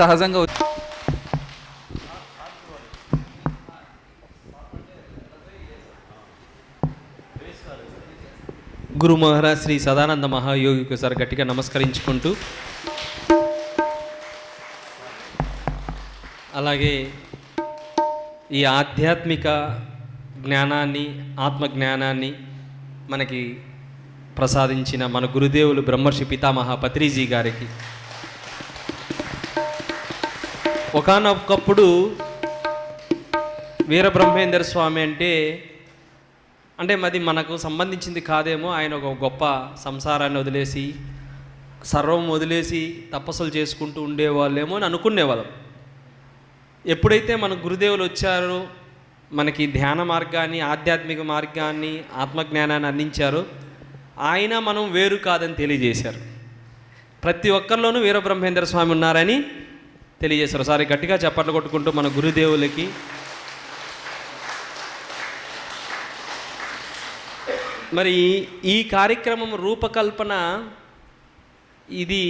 సహజంగా గురు మహారాజ్ శ్రీ సదానంద మహాయోగికి సార్ గట్టిగా నమస్కరించుకుంటూ, అలాగే ఈ ఆధ్యాత్మిక జ్ఞానాన్ని, ఆత్మజ్ఞానాన్ని మనకి ప్రసాదించిన మన గురుదేవులు బ్రహ్మర్షి పితామహ పత్రిజీ గారికి ఒకానొకప్పుడు వీరబ్రహ్మేంద్ర స్వామి అంటే అది మనకు సంబంధించింది కాదేమో, ఆయన ఒక గొప్ప సంసారాన్ని వదిలేసి సర్వం వదిలేసి తపస్సులు చేసుకుంటూ ఉండేవాళ్ళేమో అని అనుకునేవాళ్ళం. ఎప్పుడైతే మన గురుదేవులు వచ్చారో, మనకి ధ్యాన మార్గాన్ని, ఆధ్యాత్మిక మార్గాన్ని, ఆత్మజ్ఞానాన్ని అందించారో, ఆయన మనం వేరు కాదని తెలియజేశారు. ప్రతి ఒక్కరిలోనూ వీరబ్రహ్మేంద్ర స్వామి ఉన్నారని తెలియజేశారు. ఒకసారి గట్టిగా చప్పట్లు కొట్టుకుంటూ మన గురుదేవులకి మరి ఈ కార్యక్రమం రూపకల్పన ఇది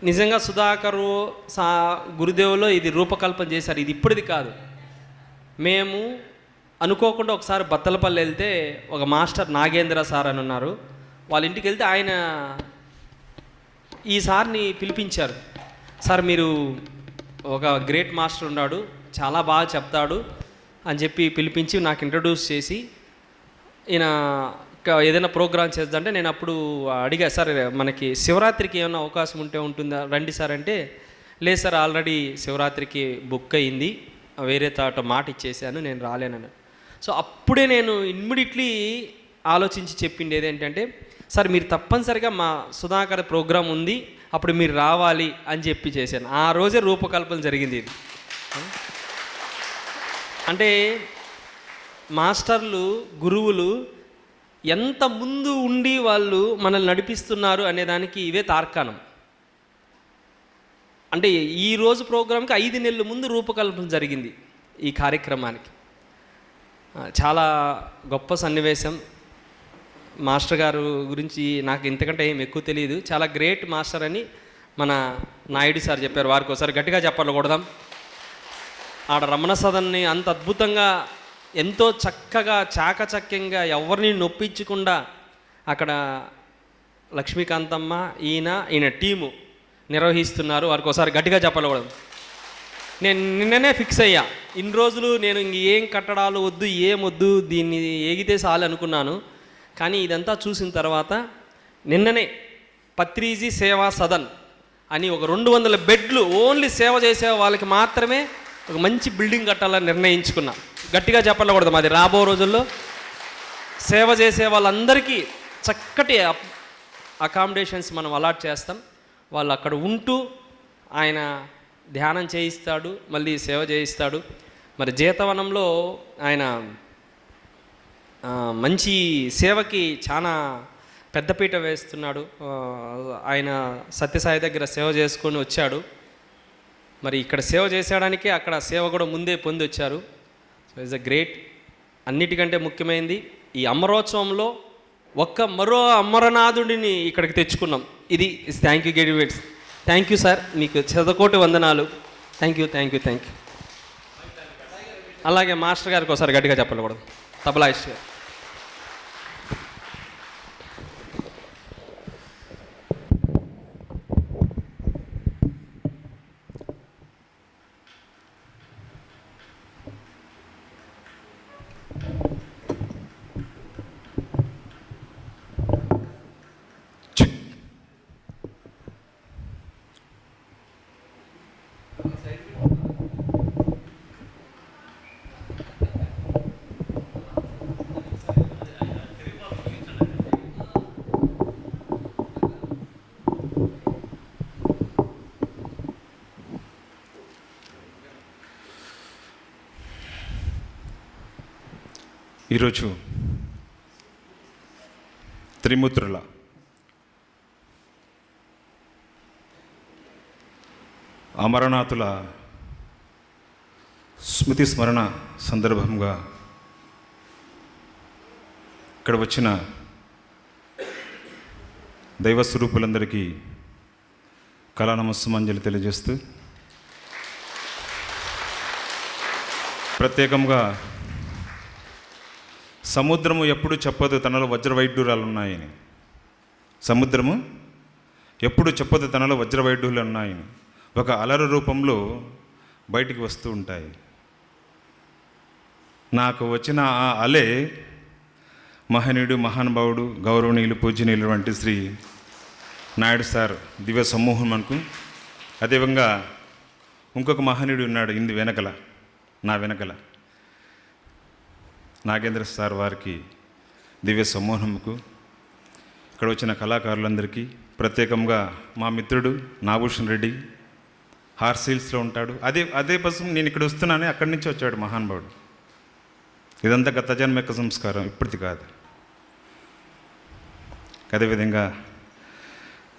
నిజంగా సుధాకరు గురుదేవులో ఇది రూపకల్పన చేశారు. ఇది ఇప్పుడుది కాదు. మేము అనుకోకుండా ఒకసారి బత్తలపల్లి వెళ్తే ఒక మాస్టర్ నాగేంద్ర సార్ అని ఉన్నారు. వాళ్ళ ఇంటికి వెళ్తే ఆయన ఈ సార్ని పిలిపించారు. సార్, మీరు ఒక గ్రేట్ మాస్టర్ ఉన్నాడు, చాలా బాగా చెప్తాడు అని చెప్పి పిలిపించి నాకు ఇంట్రడ్యూస్ చేసి, ఈయన ఏదైనా ప్రోగ్రామ్ చేద్దంటే నేను అప్పుడు అడిగా, సార్ మనకి శివరాత్రికి ఏమైనా అవకాశం ఉంటుందా, రండి సార్ అంటే, లేదు సార్ ఆల్రెడీ శివరాత్రికి బుక్ అయింది, వేరే తాట మాట ఇచ్చేసాను, నేను రాలేనని. సో అప్పుడే నేను ఇమ్మీడియట్లీ ఆలోచించి చెప్పింది ఏదేంటంటే, సార్ మీరు తప్పనిసరిగా మా సుధాకర్ ప్రోగ్రాం ఉంది, అప్పుడు మీరు రావాలి అని చెప్పి చేశాను. ఆ రోజే రూపకల్పన జరిగింది. ఇది అంటే మాస్టర్లు, గురువులు ఎంత ముందు ఉండి వాళ్ళు మనల్ని నడిపిస్తున్నారు అనేదానికి ఇవే తార్కాణం. అంటే ఈరోజు ప్రోగ్రాంకి 5 నెలల ముందు రూపకల్పన జరిగింది ఈ కార్యక్రమానికి. చాలా గొప్ప సన్నివేశం. మాస్టర్ గారు గురించి నాకు ఇంతకంటే ఏం ఎక్కువ తెలియదు. చాలా గ్రేట్ మాస్టర్ అని మన నాయుడు సార్ చెప్పారు. వారికి ఒకసారి గట్టిగా చెప్పాలి కొడదాం. ఆడ రమణ సదన్ని అంత అద్భుతంగా, ఎంతో చక్కగా, చాకచక్యంగా, ఎవరిని నొప్పించకుండా అక్కడ లక్ష్మీకాంతమ్మ, ఈయన టీము నిర్వహిస్తున్నారు. వారికి ఒకసారి గట్టిగా చెప్పాలి కొడదాం. నేను నిన్ననే ఫిక్స్ అయ్యా, ఇన్ని రోజులు నేను ఏం కట్టడాలు వద్దు, ఏమొద్దు, దీన్ని ఏగితే చాలు అనుకున్నాను. కానీ ఇదంతా చూసిన తర్వాత నిన్ననే పత్రిజీ సేవా సదన్ అని ఒక 200 బెడ్లు ఓన్లీ సేవ చేసే వాళ్ళకి మాత్రమే ఒక మంచి బిల్డింగ్ కట్టాలని నిర్ణయించుకున్నా. గట్టిగా చెప్పకూడదు. మాది రాబో రోజుల్లో సేవ చేసే వాళ్ళందరికీ చక్కటి అకామిడేషన్స్ మనం అలాట్ చేస్తాం. వాళ్ళు అక్కడ ఉంటూ ఆయన ధ్యానం చేయిస్తాడు, మళ్ళీ సేవ చేయిస్తాడు. మరి జీతవనంలో ఆయన మంచి సేవకి చాలా పెద్దపీట వేస్తున్నాడు. ఆయన సత్యసాయి దగ్గర సేవ చేసుకొని వచ్చాడు. మరి ఇక్కడ సేవ చేసేయడానికే అక్కడ సేవ కూడా ముందే పొంది వచ్చారు. So it's a great. అన్నిటికంటే ముఖ్యమైనది ఈ అమరోత్సవంలో మరో అమరనాథుడిని ఇక్కడికి తెచ్చుకున్నాం. ఇది థ్యాంక్ యూ గెడివేట్స్. థ్యాంక్ యూ సార్, మీకు శతకోటి వందనాలు. Thank you. అలాగే మాస్టర్ గారికి ఒకసారి గట్టిగా చెప్పాలి కూడా, తబలా ఇష్ట గారు. ఈరోజు త్రిమూర్తుల అమరనాథుల స్మృతి స్మరణ సందర్భంగా ఇక్కడ వచ్చిన దైవ స్వరూపులందరికీ కళానమస్సుమాంజలి తెలియజేస్తూ ప్రత్యేకంగా సముద్రము ఎప్పుడు చెప్పదు తనలో వజ్రవైడ్యూరాలు ఉన్నాయని. సముద్రము ఎప్పుడు చెప్పదు తనలో వజ్రవైడ్యూరాలు ఉన్నాయని. ఒక అలర రూపంలో బయటికి వస్తూ ఉంటాయి. నాకు వచ్చిన ఆ అలే మహనీయుడు, మహానుభావుడు, గౌరవనీయులు, పూజనీయులు వంటి శ్రీ నాయుడు సార్ దివ్య సమూహం అనుకు. అదేవిధంగా ఇంకొక మహనీయుడు ఉన్నాడు ఇంది వెనకల, నా వెనకల, నాగేంద్ర సార్ వారికి దివ్య సమూహంకు, ఇక్కడ వచ్చిన కళాకారులందరికీ, ప్రత్యేకంగా మా మిత్రుడు నాభూషణ్ రెడ్డి హార్సీల్స్లో ఉంటాడు. అదే కోసం నేను ఇక్కడ వస్తున్నానే, అక్కడి నుంచి వచ్చాడు మహానుభావుడు. ఇదంతా గత జన్మ యొక్క సంస్కారం, ఇప్పటిది కాదు. అదేవిధంగా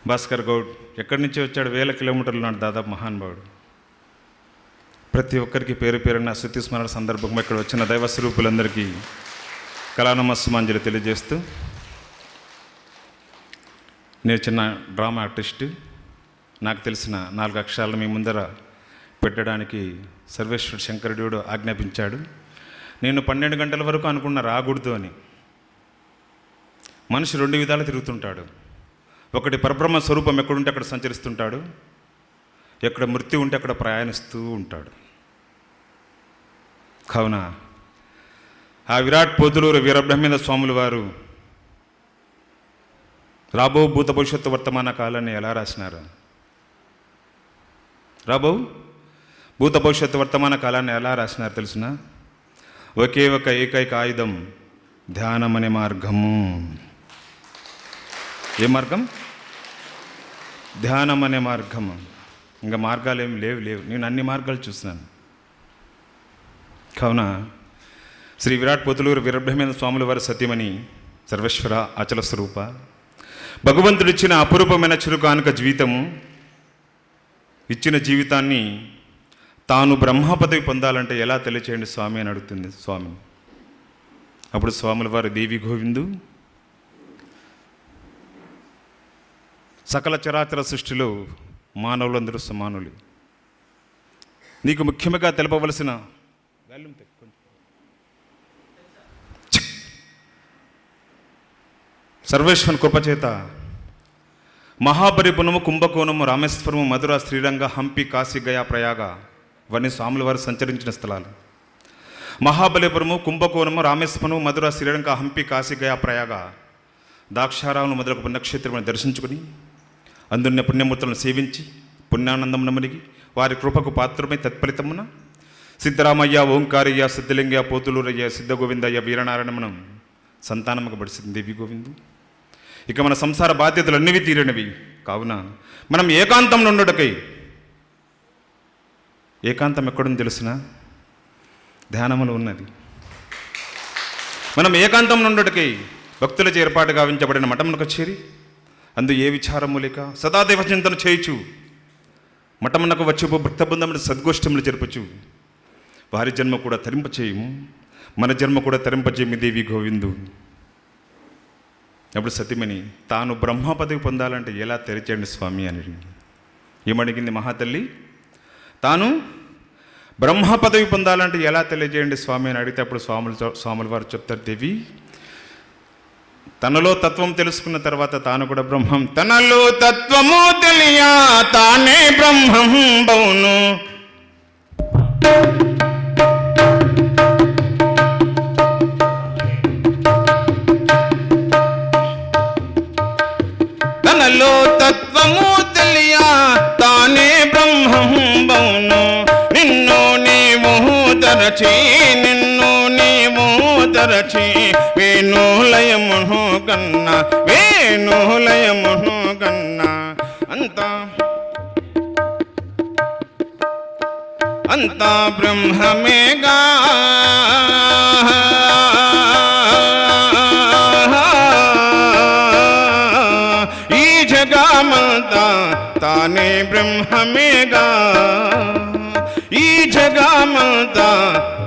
భాస్కర్ గౌడ్ ఎక్కడి నుంచి వచ్చాడు, 1000 కిలోమీటర్లు ఉన్నాడు దాదాపు మహానుభావుడు. ప్రతి ఒక్కరికి పేరు పేరున శృతి స్మరణ సందర్భంగా ఇక్కడ వచ్చిన దైవ స్వరూపులందరికీ కళానమస్సుమాంజలి తెలియజేస్తూ, నేను చిన్న డ్రామా ఆర్టిస్టు. నాకు తెలిసిన 4 అక్షరాలను మీ ముందర పెట్టడానికి సర్వేశ్వర శంకరుడు ఆజ్ఞాపించాడు. నేను 12 గంటల వరకు అనుకున్న రాకూడదు అని. మనిషి 2 విధాలు తిరుగుతుంటాడు. ఒకటి పరబ్రహ్మ స్వరూపం ఎక్కడుంటే అక్కడ సంచరిస్తుంటాడు, ఎక్కడ మృత్యు ఉంటే అక్కడ ప్రయాణిస్తూ ఉంటాడు. కావున ఆ విరాట్ పోతులూరు వీరబ్రహ్మేంద్ర స్వాముల వారు రాబో భూత భవిష్యత్తు వర్తమాన కాలాన్ని ఎలా రాసినారు? రాబో భూత భవిష్యత్తు వర్తమాన కాలాన్ని ఎలా రాసినారు తెలుసునా? ఒకే ఒక ఏకైక ఆయుధం, ధ్యానం అనే మార్గము. ఏ మార్గం? ధ్యానం అనే మార్గము. ఇంకా మార్గాలు ఏమి లేవు. నేను అన్ని మార్గాలు చూస్తున్నాను. కావున శ్రీ విరాట్ పోతులూరు వీరబ్రహ్మేంద్ర స్వాముల వారి సత్యమని సర్వేశ్వర అచల స్వరూప భగవంతుడిచ్చిన అపురూపమైన చురుకానుక జీవితము, ఇచ్చిన జీవితాన్ని తాను బ్రహ్మ పదవి పొందాలంటే ఎలా తెలియచేయండి స్వామి అని అడుగుతుంది స్వామి. అప్పుడు స్వాముల వారు, దేవి గోవిందు, సకల చరాచర సృష్టిలో మానవులందరూ సమానులు. నీకు ముఖ్యంగా తెలపవలసిన సర్వేశ్వరుని కృపచేత మహాపరిపుణము, కుంభకోణము, రామేశ్వరము, మధుర, శ్రీరంగ, హంపి, కాశీ, గయా, ప్రయాగ ఇవన్నీ స్వాముల వారు సంచరించిన స్థలాలు. మహాబలిపురము, కుంభకోణము, రామేశ్వరము, మధుర, శ్రీరంగ, హంపి, కాశీ, గయా, ప్రయాగ దాక్షారామును మొదలగు పుణ్యక్షేత్రములను దర్శించుకుని అందున్న పుణ్యమూర్తులను సేవించి పుణ్యానందం నమునిగి వారి కృపకు పాత్రమై తత్ఫలితమున సిద్ధరామయ్య, ఓంకారయ్య, సిద్ధలింగయ్య, పోతులూరయ్య, సిద్ధ గోవిందయ్య, వీరనారాయణమనం సంతానముకు బడిసింది దేవి గోవిందు. ఇక మన సంసార బాధ్యతలు అన్నివి తీరినవి. కావున మనం ఏకాంతం నుండుటకై, ఏకాంతం ఎక్కడుంది తెలుసిన? ధ్యానములు ఉన్నది. మనం ఏకాంతం నుండుటకై భక్తులచే ఏర్పాటు గావించబడిన మఠమునకు చేరి అందు ఏ విచారము లేక సదాదేవ చింతన చేయుచు మఠమునకు వచ్చిపో భక్త బృందములు సద్గోష్ఠములు జరుపుచు వారి జన్మ కూడా తరింపచేయము, మన జన్మ కూడా తరింపచేయము దేవి గోవిందు. అప్పుడు సతీమణి, తాను బ్రహ్మ పదవి పొందాలంటే ఎలా తెరిచేయండి స్వామి అని ఏమడిగింది మహాతల్లి. తాను బ్రహ్మ పదవి పొందాలంటే ఎలా తెలియజేయండి స్వామి అని అడిగితే అప్పుడు స్వాముల వారు చెప్తారు, దేవి తనలో తత్వం తెలుసుకున్న తర్వాత తాను కూడా బ్రహ్మం. తనలో తత్వము తెలియా తానే బ్రహ్మం బౌను. తనలో తత్వము తెలియా తానే బ్రహ్మం బౌను. నిన్ను నీవు తరచి, నిన్ను నీవు తరచి వేణులయమును కన్నా, వేణులయమును కన్నా అంతా బ్రహ్మమేగా. ఈ జగమంతా తానే బ్రహ్మమేగా. ఈ జగమంతా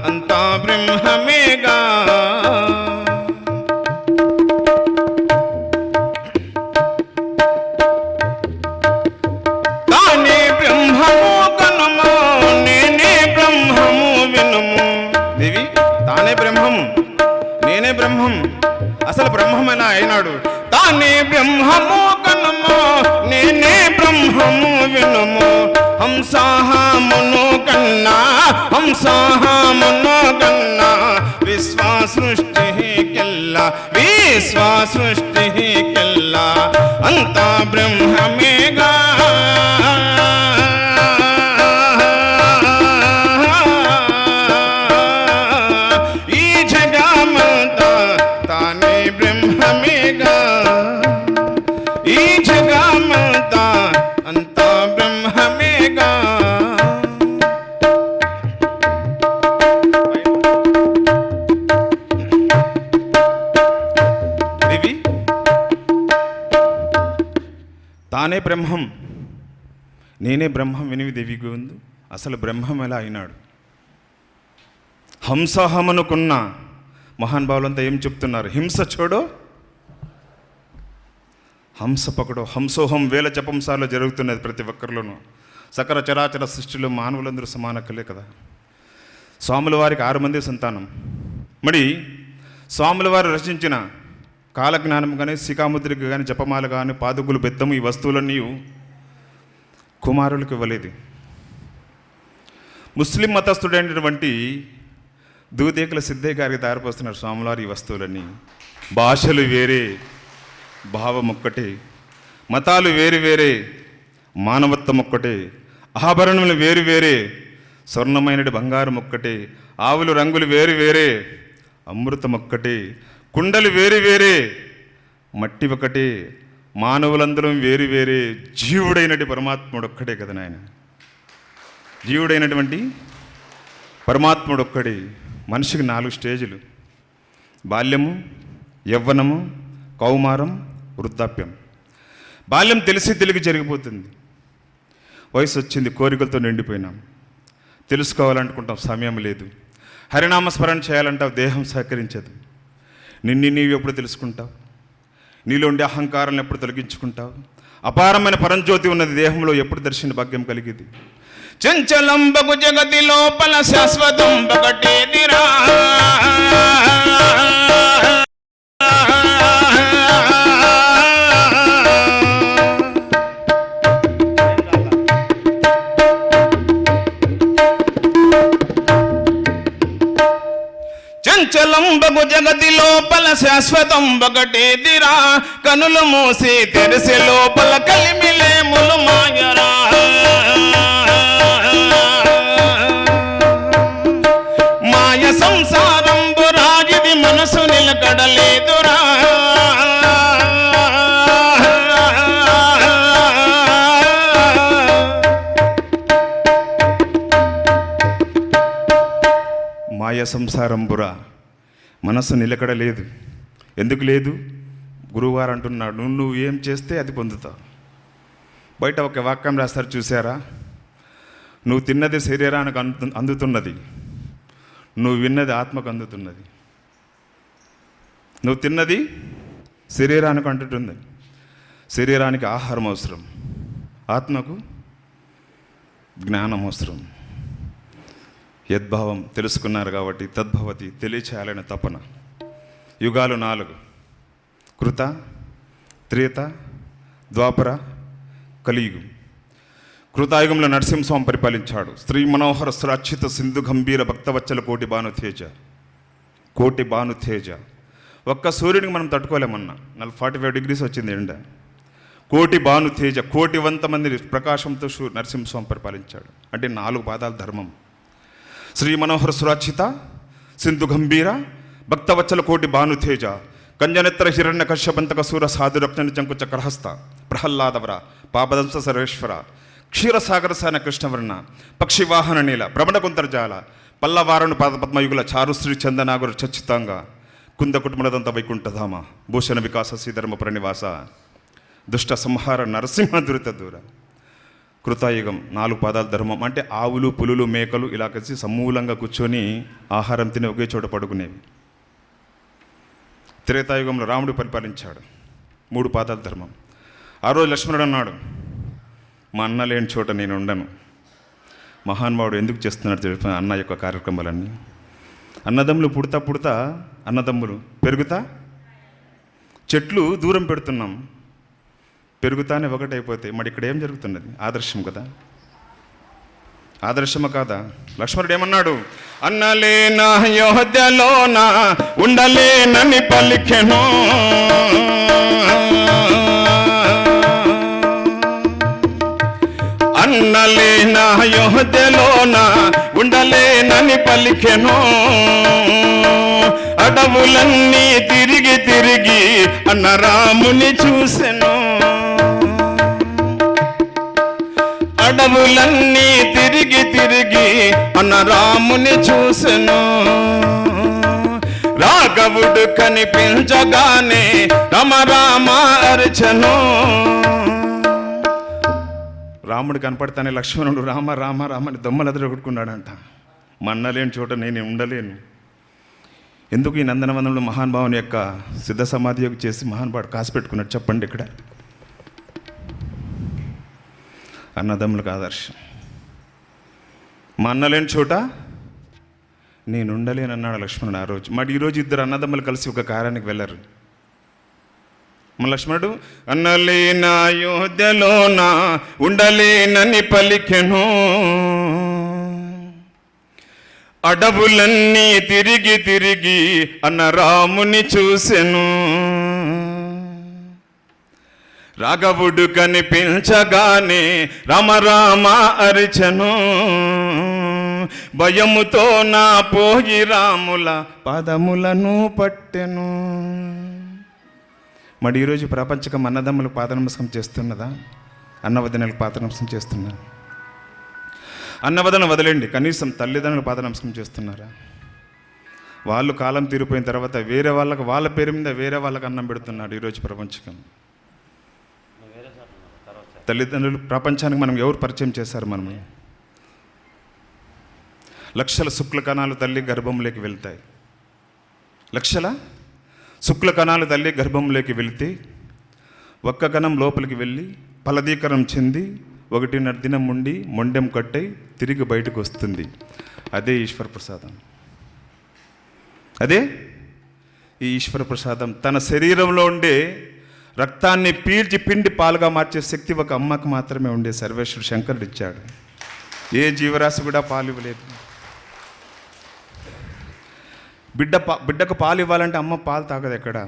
అంతా బ్రహ్మమేగా. తానే బ్రహ్మము కనుము, నేనే బ్రహ్మము వినుము. అసలు బ్రహ్మం ఎలా అయినాడు? తానే బ్రహ్మము కనుము, నేనే బ్రహ్మము వినుము. హంసాహమును కన్నా, హంసాహమును కన్నా, విశ్వ సృష్టికెల్లా, విశ్వ సృష్టికెల్లా అంతా బ్రహ్మమేగా. ఈ జగమంతా తానే బ్రహ్మమేగా, ఈ జగమంతా అంతా బ్రహ్మమేగా. దేవి తానే బ్రహ్మం, నేనే బ్రహ్మం వినివి దేవి గోవిందు. అసలు బ్రహ్మం ఎలా అయినాడు? హంసహమనుకున్న మహానుభావులంతా ఏం చెప్తున్నారు? హింస చూడో, హంస పకడో. హంసోహం వేల జపంసార్లు జరుగుతున్నది ప్రతి ఒక్కరిలోనూ. సకల చరాచర సృష్టిలో మానవులందరూ సమానకలే కదా. స్వాముల వారికి 6 మంది సంతానం. మరి స్వాముల వారు రచించిన కాలజ్ఞానం కానీ, శిఖాముద్రిక కానీ, జపమాల కానీ, పాదుకులు, బెత్తము, ఈ వస్తువులన్నీ కుమారులకు ఇవ్వలేదు. ముస్లిం మతస్థుడైనటువంటి దూదేకుల సిద్ధయ్య గారికి దారిపోస్తున్నారు స్వాములారు ఈ వస్తువులన్నీ. భాషలు వేరే, భావం ఒక్కటే, మతాలు వేరు వేరే, మానవత్వం ఒక్కటే, ఆభరణములు వేరు వేరే, స్వర్ణమైనటి బంగారం ఒక్కటే, ఆవులు రంగులు వేరు వేరే, అమృతం ఒక్కటే, కుండలు వేరు వేరే, మట్టి ఒకటే, మానవులందరం వేరు వేరే, జీవుడైనటి పరమాత్ముడు ఒక్కడే కదా నాయన. జీవుడైనటువంటి పరమాత్ముడు ఒక్కడే. మనిషికి 4 స్టేజులు: బాల్యము, యవ్వనము, కౌమారం, వృద్ధాప్యం. బాల్యం తెలిసి జరిగిపోతుంది. వయసు వచ్చింది, కోరికలతో నిండిపోయినాం. తెలుసుకోవాలనుకుంటాం, సమయం లేదు. హరినామస్మరణ చేయాలంటావు, దేహం సహకరించదు. నీవు ఎప్పుడు తెలుసుకుంటావు? నీలో ఉండే అహంకారాలను ఎప్పుడు తొలగించుకుంటావు? అపారమైన పరంజ్యోతి ఉన్నది దేహంలో, ఎప్పుడు దర్శన భాగ్యం కలిగింది? చంచలంబగు జగతి లోపల శాశ్వతం ఒకటేదిరా. చంచలంబగు జగతి లోపల శాశ్వతం ఒకటేదిరా. కనులు మూసి తెరిసే లోపల కలిమిలేములు మాయరా. మాయ సంసారం బురాజిది మనసు నిలకడలేదురా. మాయ సంసారం బురా, మనసు నిలకడ లేదు. ఎందుకు లేదు? గురువుగారు అంటున్నాడు, నువ్వు ఏం చేస్తే అది పొందుతావు. బయట ఒక వాక్యం రాస్తారు చూసారా? నువ్వు తిన్నది శరీరానికి అందుతున్నది, నువ్వు విన్నది ఆత్మకు అందుతున్నది. నువ్వు తిన్నది శరీరానికి అంటుతుంది. శరీరానికి ఆహారం అవసరం, ఆత్మకు జ్ఞానం అవసరం. యద్భావం తెలుసుకున్నారు కాబట్టి తద్భవతి తెలియచేయాలని తపన. యుగాలు 4: కృత, త్రేత, ద్వాపర, కలియుగం. కృతాయుగంలో నరసింహస్వామి పరిపాలించాడు. శ్రీ మనోహర సురక్షిత సింధు గంభీర భక్తవచ్చల కోటి భానుతేజ. కోటి భానుతేజ. ఒక్క సూర్యుడికి మనం తట్టుకోలేమన్నా. 45 degrees వచ్చింది ఎండ. కోటి భానుతేజ, 1,000,000 మంది ప్రకాశంతో నరసింహస్వామి పరిపాలించాడు. అంటే 4 పాదాల ధర్మం. శ్రీ మనోహర సురక్షిత సింధు గంభీర భక్తవచ్చల కోటి భానుతేజ. కంజనెత్తర హిరణ్య కశ్యపంతక సూర సాధు రక్త జంకు చక్రహస్త ప్రహ్లాదవర పాపదంశ సర్వేశ్వర క్షీరసాగర సాన కృష్ణవర్ణ పక్షివాహన నీల భ్రమణకుంతర్జాల పల్లవారణు పాదపద్మయుగుల చారుశ్రీ చందనాగురు చచ్చితాంగ కుంద కుటుంబదంత వైకుంఠధామ భూషణ వికాస శ్రీధర్మ ప్రణివాస దుష్ట సంహార నరసింహ దురిత దూర. కృతాయుగం 4 పాదాల ధర్మం. అంటే ఆవులు, పులులు, మేకలు ఇలా కలిసి సమూలంగా కూర్చొని ఆహారం తిని ఒకే చోట పడుకునేవి. త్రేతాయుగంలో రాముడు పరిపాలించాడు. 3 పాదాల ధర్మం. ఆ రోజు లక్ష్మణుడు అన్నాడు, మా అన్న లేని చోట నేను ఉండను. మహానుభావుడు ఎందుకు చేస్తున్నాడు తెలిసిన అన్న యొక్క కార్యక్రమాలన్నీ. అన్నదమ్ములు పుడతా అన్నదమ్ములు పెరుగుతా చెట్లు దూరం పెడుతున్నాం, పెరుగుతానే ఒకటైపోతాయి. మరి ఇక్కడ ఏం జరుగుతున్నది? ఆదర్శం కదా, ఆదర్శమా కాదా? లక్ష్మణుడు ఏమన్నాడు? అన్నలేనా యోధ్యలోన ఉండలేనని పలికెను, అన్నలేనా యోధ్యలోన ఉండలేనని పలికెను, అడవులన్నీ తిరిగి తిరిగి అన్న రాముని చూసెను, అడవులన్నీ తిరిగి తిరిగి అన్న రాముని చూసెను, రాఘవుడు కనిపించగానే రమ రామ అర్చను. రాముడు కనపడతానే లక్ష్మణుడు రామ రామ రామని దొమ్మలు ఎదురగొట్టుకున్నాడంట. మన్నలేని చోట నేను ఉండలేను. ఎందుకు ఈ నందనవనంలో మహానుభావుని యొక్క సిద్ధ సమాధి యోగ చేసి మహానుభావుడు కాసి పెట్టుకున్నాడు చెప్పండి? ఇక్కడ అన్నదమ్ములకు ఆదర్శం. మా అన్నలేని చోట నేను ఉండలేను అన్నాడు లక్ష్మణుడు ఆ రోజు. మరి ఈరోజు ఇద్దరు అన్నదమ్ములు కలిసి ఒక కార్యానికి వెళ్ళారు. మన లక్ష్మణుడు అన్నలేన అయోధ్యలోన ఉండలేనని పలికెను, అడవులన్నీ తిరిగి తిరిగి అన్న రాముని చూసెను, రాఘవుడు కనిపించగానే రామ రామ అరిచెను, భయముతో నా పోయి రాముల పాదములను పట్టెను. మరి ఈరోజు ప్రపంచకం అన్నదమ్ములకు పాదనమస్కారం చేస్తున్నదా? అన్నవదనలకు పాదనమస్కారం చేస్తున్నారు? అన్నవదన వదిలేండి, కనీసం తల్లిదండ్రులకు పాదనమస్కారం చేస్తున్నారా? వాళ్ళు కాలం తీరిపోయిన తర్వాత వేరే వాళ్ళకు, వాళ్ళ పేరు మీద వేరే వాళ్ళకి అన్నం పెడుతున్నాడు ఈరోజు ప్రపంచకం. తల్లిదండ్రులు ప్రపంచానికి మనం ఎవరు పరిచయం చేశారు? మనము లక్షల శుక్ల కణాలు తల్లి గర్భంలోకి వెళ్తాయి. లక్షల శుక్ల కణాలు తల్లి గర్భంలోకి వెళితే ఒక్క కణం లోపలికి వెళ్ళి ఫలదీకరణం చెంది 1.5 దినం ఉండి మొండెం కట్టై తిరిగి బయటకు వస్తుంది. అదే ఈశ్వర ప్రసాదం. అదే ఈ ఈశ్వర ప్రసాదం. తన శరీరంలో ఉండే రక్తాన్ని పీల్చి పిండి పాలుగా మార్చే శక్తి ఒక అమ్మకు మాత్రమే ఉండే సర్వేశ్వరుడు శంకరుడు ఇచ్చాడు. ఏ జీవరాశి కూడా పాలు ఇవ్వలేదు. బిడ్డకు పాలు ఇవ్వాలంటే అమ్మ పాలు తాగదు. ఎక్కడ?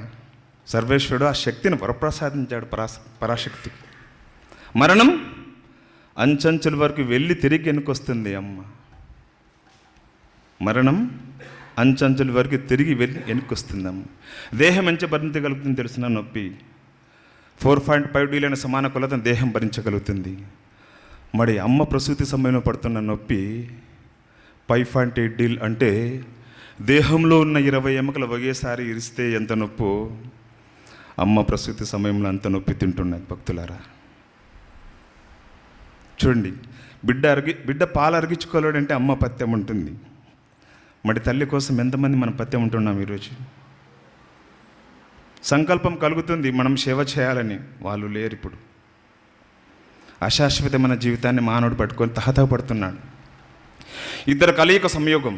సర్వేశ్వరుడు ఆ శక్తిని వరప్రసాదించాడు పరాశక్తికి. మరణం అంచంచుల వరకు వెళ్ళి తిరిగి వెనుకొస్తుంది అమ్మ. మరణం అంచంచుల వరకు తిరిగి వెళ్ళి వెనుకొస్తుంది అమ్మ. దేహం ఎంత భరించగలుగుతుంది తెలిసిన నొప్పి 4.5 డీలైన సమాన కొలతను దేహం భరించగలుగుతుంది. మరి అమ్మ ప్రసూతి సమయంలో పడుతున్న నొప్పి 5.8 డీల్ అంటే దేహంలో ఉన్న 20 ఎముకలు ఒకేసారి ఇరిస్తే ఎంత నొప్పో అమ్మ ప్రసూతి సమయంలో అంత నొప్పి తింటున్నది. భక్తులారా చూడండి, బిడ్డ పాలు అరిగించుకోలేడంటే అమ్మ పత్యం ఉంటుంది. మరి తల్లి కోసం ఎంతమంది మనం పత్యం ఉంటున్నాం ఈరోజు? సంకల్పం కలుగుతుంది మనం సేవ చేయాలని, వాళ్ళు లేరు. ఇప్పుడు అశాశ్వతమైన జీవితాన్ని మానవుడు పట్టుకొని తహతహపడుతున్నాడు. ఇద్దరు కలయిక సంయోగం.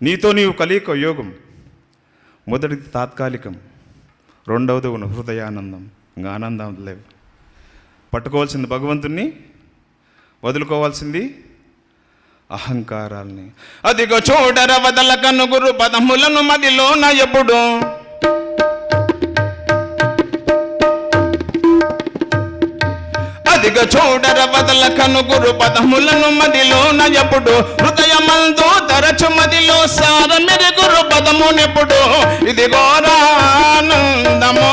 నీతో నీవు కలయిక యోగం. మొదటిది తాత్కాలికం, రెండవది ఉన్న హృదయానందం. ఇంకా ఆనందం లేవు. పట్టుకోవాల్సింది భగవంతుణ్ణి, వదులుకోవాల్సింది అహంకారాల్ని. అదిగో చూడర వదల కనుగురు పదములను మదిలోన ఎప్పుడు, అదిగో చూడర వదల కనుగురు పదములను మదిలోన ఎప్పుడు, హృదయమందు తరచు మదిలో సారమెరుగురు పదమునెప్పుడు, ఇది ఘోరానందము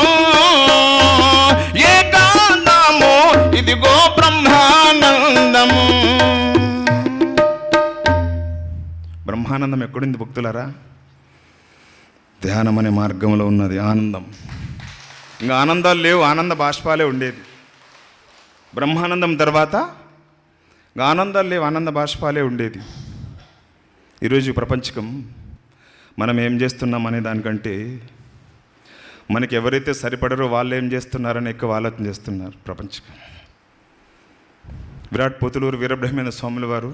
ఏకాంతము, ఇదిగో బ్రహ్మానందము. బ్రహ్మానందం ఎక్కడుంది భక్తులారా? ధ్యానం అనే మార్గంలో ఉన్నది ఆనందం. ఇంకా ఆనందాలు లేవు, ఆనంద బాష్పాలే ఉండేది. బ్రహ్మానందం తర్వాత ఇంకా ఆనందాలు లేవు, ఆనంద బాష్పాలే ఉండేది. ఈరోజు ప్రపంచకం మనం ఏం చేస్తున్నాం అనే దానికంటే మనకి ఎవరైతే సరిపడరో వాళ్ళు ఏం చేస్తున్నారని ఎక్కువ ఆలోచన చేస్తున్నారు ప్రపంచకం. విరాట్ పోతులూరు వీరబ్రహ్మేంద్ర స్వాముల వారు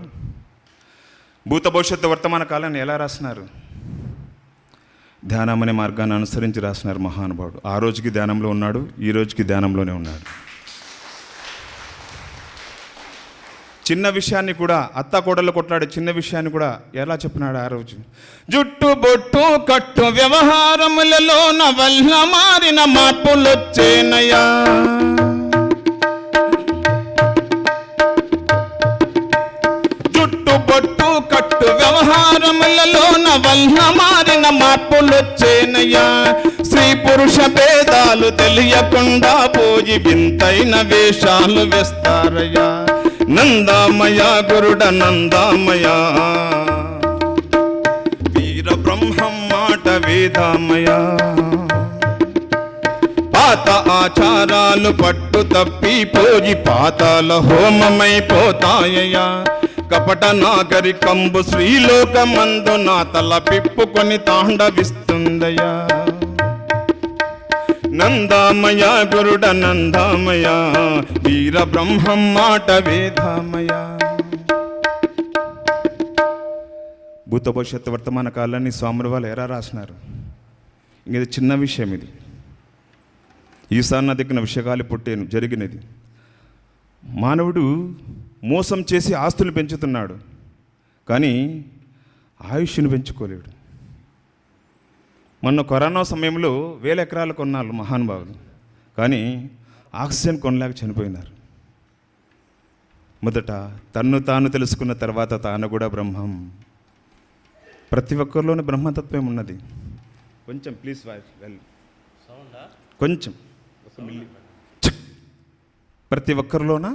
భూత భవిష్యత్తు వర్తమాన కాలాన్ని ఎలా రాసినారు? ధ్యానం అనే మార్గాన్ని అనుసరించి రాసినారు మహానుభావుడు. ఆ రోజుకి ధ్యానంలో ఉన్నాడు, ఈ రోజుకి ధ్యానంలోనే ఉన్నాడు. చిన్న విషయాన్ని కూడా, అత్త కోడళ్ళు కొట్లాడే చిన్న విషయాన్ని కూడా ఎలా చెప్పినాడు ఆ రోజు? జుట్టు బొట్టు కట్టు వ్యవహారములలో వల్ల మారిన మార్పులొచ్చేనయ్యా. జుట్టు బొట్టు కట్టు వ్యవహారములలో వల్ల మారిన మార్పులొచ్చేనయ్యా. స్త్రీ పురుష భేదాలు తెలియకుండా పోయి వింతైన వేషాలు వేస్తారయ్యా. నందామయ గురుడ నందామయ, వీర బ్రహ్మం మాట వేదామయ. పాత ఆచారాలు పట్టు తప్పిపోయి పాతాల హోమమైపోతాయ్యా. కపట నాగరికంబు శ్రీలోకమందు నా తల పిప్పుకొని తాండవిస్తుందయ్యా. నందామయ గురుడ నందామయ, వీర బ్రహ్మం మాట వేదామయ. భూత భవిష్యత్తు వర్తమాన కాలాన్ని స్వాముల వాళ్ళు ఎలా రాసినారు? ఇది చిన్న విషయం. ఇది ఈశాన్య దిక్కున విషగాలి పుట్టేను జరిగినది. మానవుడు మోసం చేసి ఆస్తులు పెంచుతున్నాడు, కానీ ఆయుష్ను పెంచుకోలేడు. మొన్న కరోనా సమయంలో 1000 ఎకరాలు కొన్నారు మహానుభావులు, కానీ ఆక్సిజన్ కొనలేక చనిపోయినారు. మొదట తన్ను తాను తెలుసుకున్న తర్వాత తాను కూడా బ్రహ్మం. ప్రతి ఒక్కరిలోని బ్రహ్మతత్వం ఉన్నది. కొంచెం ప్లీజ్ కొంచెం ప్రతి ఒక్కరిలోన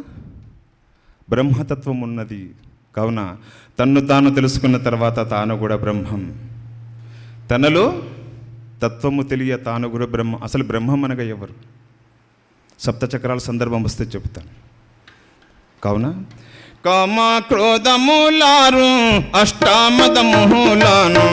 బ్రహ్మతత్వం ఉన్నది. కావున తన్ను తాను తెలుసుకున్న తర్వాత తాను కూడా బ్రహ్మం. తనలో తత్వము తెలియ తాను కూడా బ్రహ్మ. అసలు బ్రహ్మం అనగా ఎవరు? సప్తచక్రాల సందర్భం వస్తే చెప్తాను. కావున కామ క్రోధములారు అష్టామదములాను,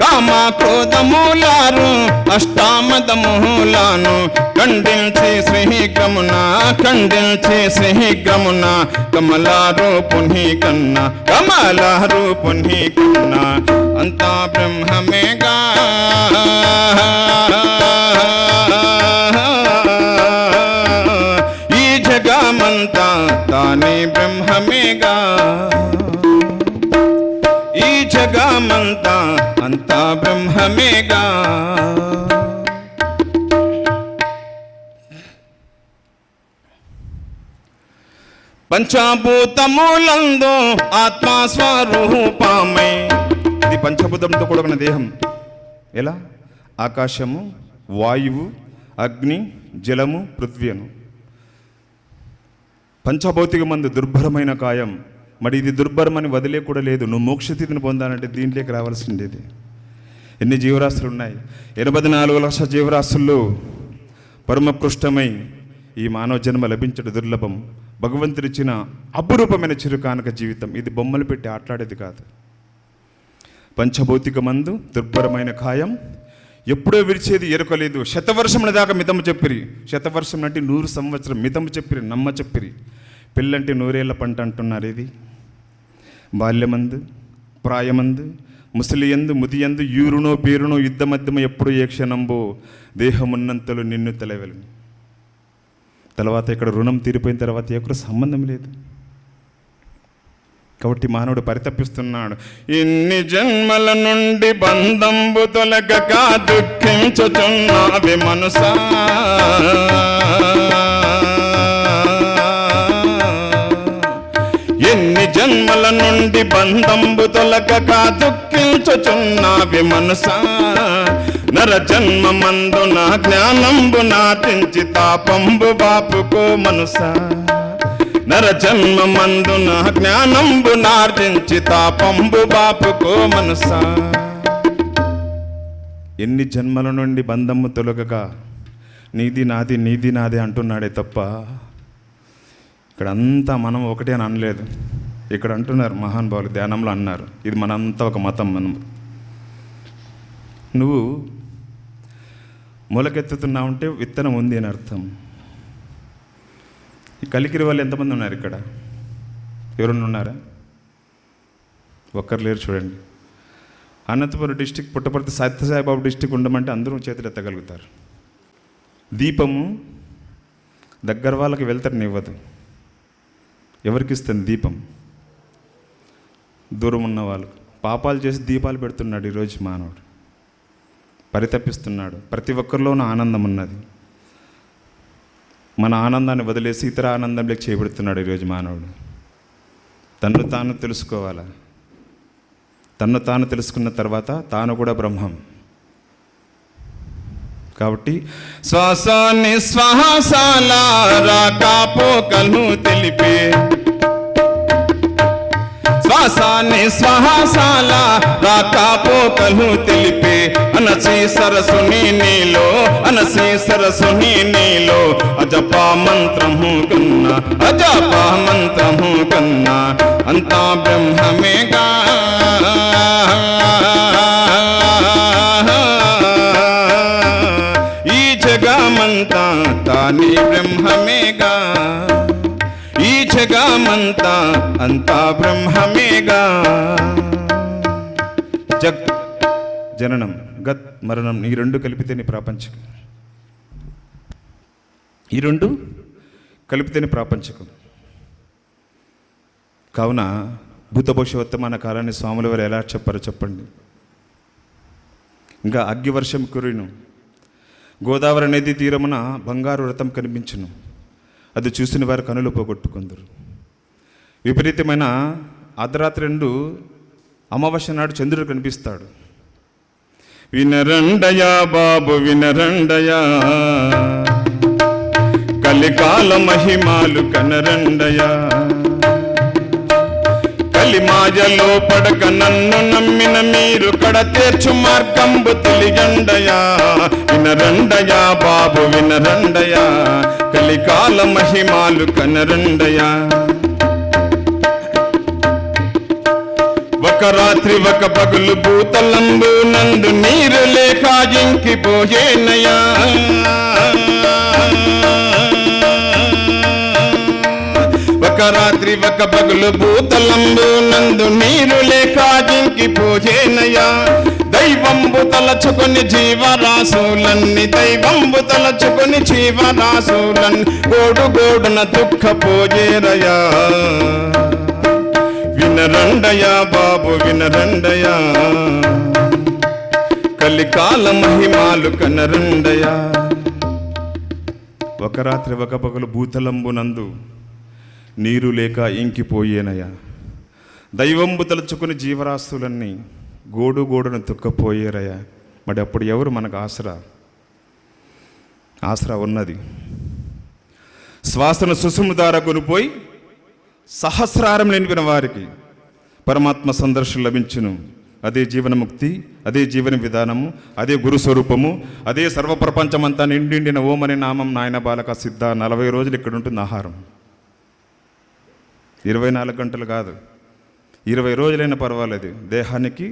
కామ క్రోధములారు అష్టామదములాను ఖండించి శ్రీగ్రమున, ఖండించి శ్రీగ్రమున కమలారూపుని కన్నా, కమలారూపుని కన్నా అంతా బ్రహ్మమేగా. ఈ జగమంతా తానే బ్రహ్మమేగా. ఈ జగమంతా అంతా బ్రహ్మమేగా. పంచభూతములందు ఆత్మస్వరూపమై, ఇది పంచభూతంతో కూడిన దేహం. ఎలా? ఆకాశము, వాయువు, అగ్ని, జలము, పృథ్వీను. పంచభౌతిక మందు దుర్భరమైన కాయం. మరి ఇది దుర్భరమని వదిలే కూడా లేదు. నువ్వు మోక్షస్థితిని పొందాలంటే దీంట్లోకి రావాల్సిండేది. ఎన్ని జీవరాశులు ఉన్నాయి? 84 లక్షల జీవరాశుల్లో పరమపృష్టమై ఈ మానవ జన్మ లభించడం దుర్లభం. భగవంతుడిచ్చిన అపురూపమైన చిరుకానక జీవితం. ఇది బొమ్మలు పెట్టి ఆట్లాడేది కాదు. పంచభౌతిక మందు దుర్భరమైన ఖాయం, ఎప్పుడో విడిచేది ఎరుకలేదు. శతవర్షముల దాకా మితము చెప్పిరి. శతవర్షం అంటే 100 సంవత్సరం మితము చెప్పిరి, నమ్మ చెప్పిరి. పెళ్ళంటే 100 ఏళ్ల పంట అంటున్నారు. ఇది బాల్యమందు, ప్రాయమందు, ముసలియందు, ముదియందు, యూరునో పేరునో యుద్ధ మధ్యమ ఎప్పుడు ఏ క్షణంబో దేహమున్నంతలో నిన్ను తెలవెలను. తర్వాత ఇక్కడ రుణం తీరిపోయిన తర్వాత ఎక్కడ సంబంధం లేదు. కాబట్టి మానవుడు పరితపిస్తున్నాడు. ఇన్ని జన్మల నుండి బంధంబు తొలగక దుఃఖించుచున్నావే మనసా, ఎన్ని జన్మల నుండి బంధంబు తొలగక దుఃఖించుచున్నావే మనసా. నర జన్మమందు నా జ్ఞానంబు నాటించి తాపంబు బాపుకో మనసా. నర జన్మమందు నా జ్ఞానంబు నాటించి తాపంబు బాపుకో మనసా. ఎన్ని జన్మల నుండి బంధము తొలగక నీది నాది నీది నాది అంటున్నాడే తప్ప ఇక్కడ అంతా మనం ఒకటే అని అనలేదు. ఇక్కడ అంటున్నారు మహానుభావులు, ధ్యానంలో అన్నారు, ఇది మనంతా ఒక మతం. నువ్వు మొలకెత్తుతున్నావుంటే విత్తనం ఉంది అని అర్థం. ఈ కలికిరి వాళ్ళు ఎంతమంది ఉన్నారు ఇక్కడ? ఎవరన్నా ఉన్నారా? ఒక్కరు లేరు. చూడండి, అనంతపురం డిస్టిక్, పుట్టపర్తి సత్యసాయిబాబు డిస్టిక్ ఉండమంటే అందరూ చేతులు ఎత్తగలుగుతారు. దీపము దగ్గర వాళ్ళకి వెళ్తారనివ్వదు. ఎవరికి ఇస్తుంది దీపం? దూరం ఉన్న వాళ్ళకు. పాపాలు చేసి దీపాలు పెడుతున్నాడు ఈరోజు మానవుడు, పరితపిస్తున్నాడు. ప్రతి ఒక్కరిలోనూ ఆనందం ఉన్నది. మన ఆనందాన్ని వదిలేసి ఇతర ఆనందంలోకి చేపెడుతున్నాడు ఈరోజు మానవుడు. తన్ను తాను తెలుసుకోవాలా. తన్ను తాను తెలుసుకున్న తర్వాత తాను కూడా బ్రహ్మం. కాబట్టి శ్వాస నిశ్వాసాల రాకపోకలు తెలిపే, శ్వాస నిశ్వాసాల రాకపోకలు తెలిపే అనసి సరసుని నీలో, అనసి సరసుని నీలో అజపా మంత్రము కన్నా, అజపా మంత్రము కన్నా అంతా బ్రహ్మమేగా. ఈ జగమంతా తాని బ్రహ్మమేగా, ఈ జగమంతా అంతా బ్రహ్మమేగా. జగ్ జననం, గత్ మరణం, ఈ రెండు కలిపితేనే ప్రాపంచికం. ఈ రెండు కలిపితేనే ప్రాపంచికం. కావున భూత భవిష్యవర్తమాన కాలాన్ని స్వాముల వారు ఎలా చెప్పారో చెప్పండి. ఇంకా అగ్గివర్షం కురిను, గోదావరి నది తీరమున బంగారు రథం కనిపించును, అది చూసిన వారు కనులు పోగొట్టుకుందరు. విపరీతమైన అర్ధరాత్రి 2 అమావాస్య నాడు చంద్రుడు కనిపిస్తాడు. వినరండయా బాబు వినరండయా, కలికాల మహిమాలు కనరండయా, కలిమాయలో పడక నన్ను నమ్మిన మీరు కడ తీర్చు మార్గంబు తెలియండయా. వినరండయా బాబు వినరండయా, కలికాల మహిమాలు కనరండయా. ఒక రాత్రి ఒక పగులు భూతలంబు నందు నీరు లేక ఇంకిపోయేనయా. ఒక రాత్రి ఒక పగులు భూతలంబు నందు నీరు లేక ఇంకిపోయేనయా. దైవంబు తలచుకొని జీవరాశులన్నీ, దైవంబు తలచుకొని జీవరాశులన్నీ గోడు గోడున దుఃఖపోయేరయా. వినరండయా బాబు వినరండయా, కలికాల మహిమాలు కనరండయా. ఒక రాత్రి ఒక పగలు భూతలంబునందు నీరు లేక ఇంకిపోయేనయా. దైవంబు తలుచుకుని జీవరాశులన్నీ గోడు గోడును తుక్కపోయేరయా. మరి అప్పుడు ఎవరు మనకు ఆసరా? ఆసరా ఉన్నది. శ్వాసను సుసుము ద్వారా కొనిపోయి సహస్రారం నింపిన వారికి పరమాత్మ సందర్శన లభించును. అదే జీవనముక్తి, అదే జీవన విధానము, అదే గురు స్వరూపము, అదే సర్వప్రపంచమంతా నిండిండిన ఓమని నామం నాయన బాలక సిద్ధ. 40 రోజులు ఇక్కడ ఉంటుంది ఆహారం. 24 గంటలు కాదు, 20 రోజులైనా పర్వాలేదు. దేహానికి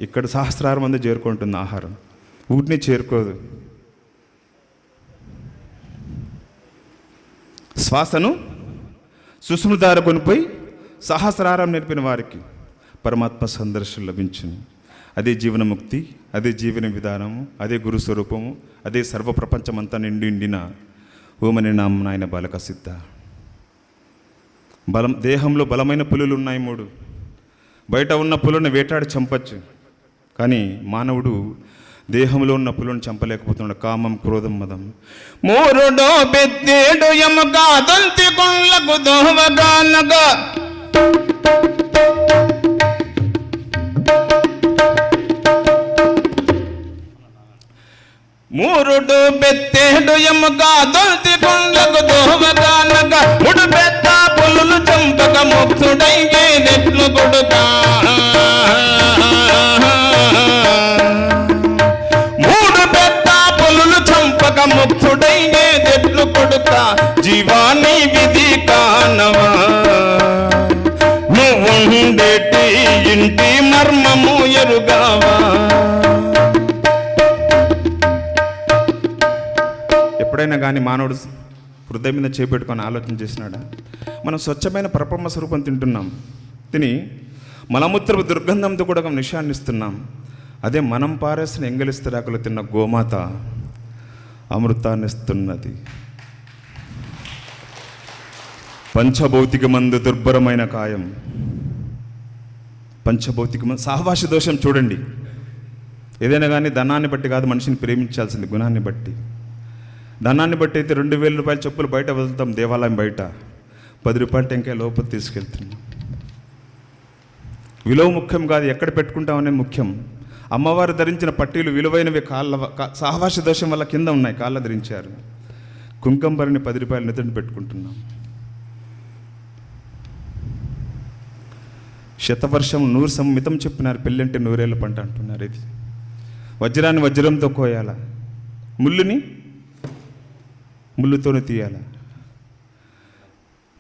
ఇక్కడ సహస్రారం మంది చేరుకుంటుంది ఆహారం, వీటిని చేరుకోదు. శ్వాసను సుస్మృతార కొనిపోయి సహస్రారం నేర్పిన వారికి పరమాత్మ సందర్శన లభించును. అదే జీవనముక్తి, అదే జీవన విధానము, అదే గురు స్వరూపము, అదే సర్వప్రపంచమంతా నిండిండిన ఓమని నామం నాయన బాలక సిద్ధ. బలం, దేహంలో బలమైన పులులు ఉన్నాయి 3. బయట ఉన్న పులులను వేటాడి చంపచ్చు, కానీ మానవుడు దేహంలో ఉన్న పులులను చంపలేకపోతున్నాడు. కామం, క్రోధం, మదం. మూరుడో బెత్తేడు యముగా దంతి కొండ్లకు దోవగానగా, మూరుడు బెత్తేడు యముగా దొల్తి కొండకు దోవగానగా, ముడు పెద్ద పులులు చంపక ముక్తుడైగేదెట్లు కొడుక. మూడు పెద్ద పులులు చంపక ముక్తుడైగేదెట్లు కొడుక. జీవాని విధి కానవా, నువ్వుండేటి ఇంటి మర్మము ఎరుగావా. ఎప్పుడైనా కానీ మానవుడు హృదయం మీద చేపెట్టుకొని ఆలోచన చేసినాడా? మనం స్వచ్ఛమైన పరబ్రహ్మ స్వరూపం తింటున్నాం, తిని మలమూత్రపు దుర్గంధంతో కూడా నిషాన్నిస్తున్నాం. అదే మనం పారేసిన ఎంగలిస్తరాకులు తిన్న గోమాత అమృతాన్ని ఇస్తున్నది. పంచభౌతికమందు దుర్భరమైన కాయం, పంచభౌతికమందు సహవాస దోషం చూడండి. ఏదైనా కానీ ధనాన్ని బట్టి కాదు మనిషిని ప్రేమించాల్సింది, గుణాన్ని బట్టి. ధనాన్ని బట్టి అయితే 2,000 రూపాయల చెప్పులు బయట వదులుతాం, దేవాలయం బయట 10 రూపాయల టెంకాయ లోపల తీసుకెళ్తున్నాం. విలువ ముఖ్యం కాదు, ఎక్కడ పెట్టుకుంటామనే ముఖ్యం. అమ్మవారు ధరించిన పట్టీలు విలువైనవి, సహవాస దోషం వల్ల కింద ఉన్నాయి, కాళ్ళ ధరించారు. కుంకంబరిని 10 రూపాయలు నెత్తిన పెట్టుకుంటున్నాం. శతవర్షం 100 సంమితం చెప్పినారు, పెళ్ళంటే 100 ఏళ్ళ పంట అంటున్నారు. ఇది వజ్రాన్ని వజ్రంతో కోయాల, ముళ్ళుని ముళ్ళుతోనే తీయాల.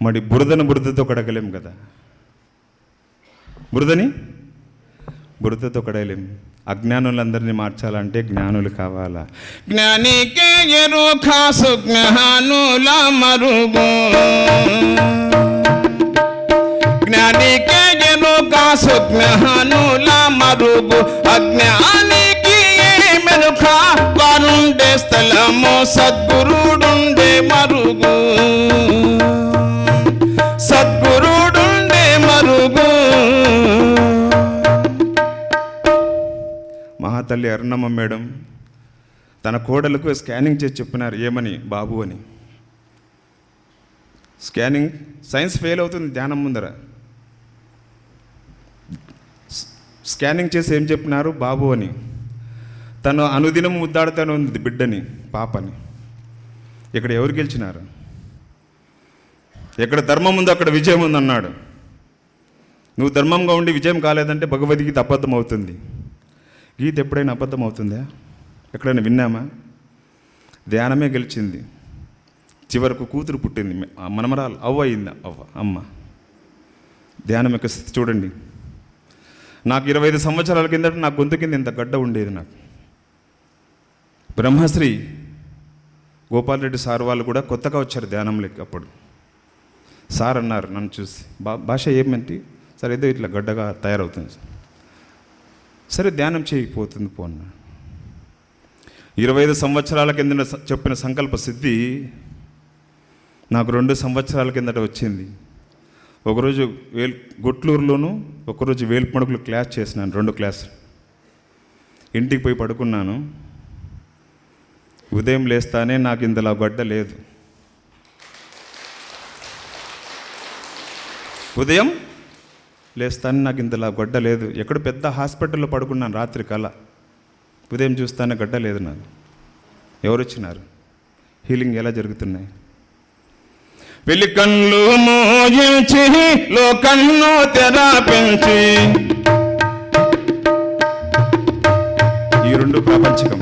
మరి బురదను బురదతో కడగలేం కదా, బురదని బురదతో కడగలేం. అజ్ఞానులందరినీ మార్చాలంటే జ్ఞానులు కావాలా. జ్ఞానికే ఎరుఖాసు జ్ఞానుల మరుగు, జ్ఞానికే ఎరుఖాసు జ్ఞానుల మరుగు, అజ్ఞానికి మెరుఖ వారుండే స్థలము సద్గురుడుండే మరుగు, సద్గురుడుండే మరుగు. మహాతల్లి అరుణమ్మ మేడం తన కోడలకు స్కానింగ్ చేసి చెప్పినారు, ఏమని, బాబు అని. స్కానింగ్ సైన్స్ ఫెయిల్ అవుతుంది ధ్యానం ముందర. స్కానింగ్ చేసి ఏం చెప్పినారు, బాబు అని. తను అనుదినం ముద్దాడుతూనే ఉంది బిడ్డని, పాపని. ఇక్కడ ఎవరు గెలిచినారు? ఎక్కడ ధర్మం ఉందో అక్కడ విజయం ఉందన్నాడు. నువ్వు ధర్మంగా ఉండి విజయం కాలేదంటే భగవద్గీత అబద్ధం అవుతుంది. గీత ఎప్పుడైనా అబద్ధం అవుతుందా? ఎక్కడైనా విన్నామా? ధ్యానమే గెలిచింది. చివరకు కూతురు పుట్టింది, మనమరాలు అవ్వ అయింది. అమ్మ ధ్యానం యొక్క స్థితి చూడండి. నాకు 25 సంవత్సరాల కిందట నా గొంతు కింద ఇంత గడ్డ ఉండేది. నాకు బ్రహ్మశ్రీ గోపాల్ రెడ్డి సార్ వాళ్ళు కూడా కొత్తగా వచ్చారు ధ్యానంలోకి. అప్పుడు సార్ అన్నారు నన్ను చూసి, భాష ఏమంటే, సరే ఏదో ఇట్లా గడ్డగా తయారవుతుంది, సరే ధ్యానం చేయకపోతుంది పో అన్నాడు. 25 సంవత్సరాల కింద చెప్పిన సంకల్ప సిద్ధి నాకు 2 సంవత్సరాల కిందట వచ్చింది. ఒకరోజు గుట్లూరులోను, ఒకరోజు వేల్పడుకులు క్లాస్ చేసినాను, 2 క్లాసులు. ఇంటికి పోయి పడుకున్నాను. ఉదయం లేస్తానే నాకు ఇంతలా గడ్డ లేదు. ఉదయం లేస్తానే నాకు ఇంతలా గడ్డ లేదు. ఎక్కడ పెద్ద హాస్పిటల్లో పడుకున్నాను రాత్రి కల. ఉదయం చూస్తానే గడ్డ లేదు నాకు. ఎవరు వచ్చినారు? హీలింగ్ ఎలా జరుగుతున్నాయి? వెలి కళ్ళు మోయించి లోకన్ను తెరాపించి, ఈ 2 ప్రాపంచికం,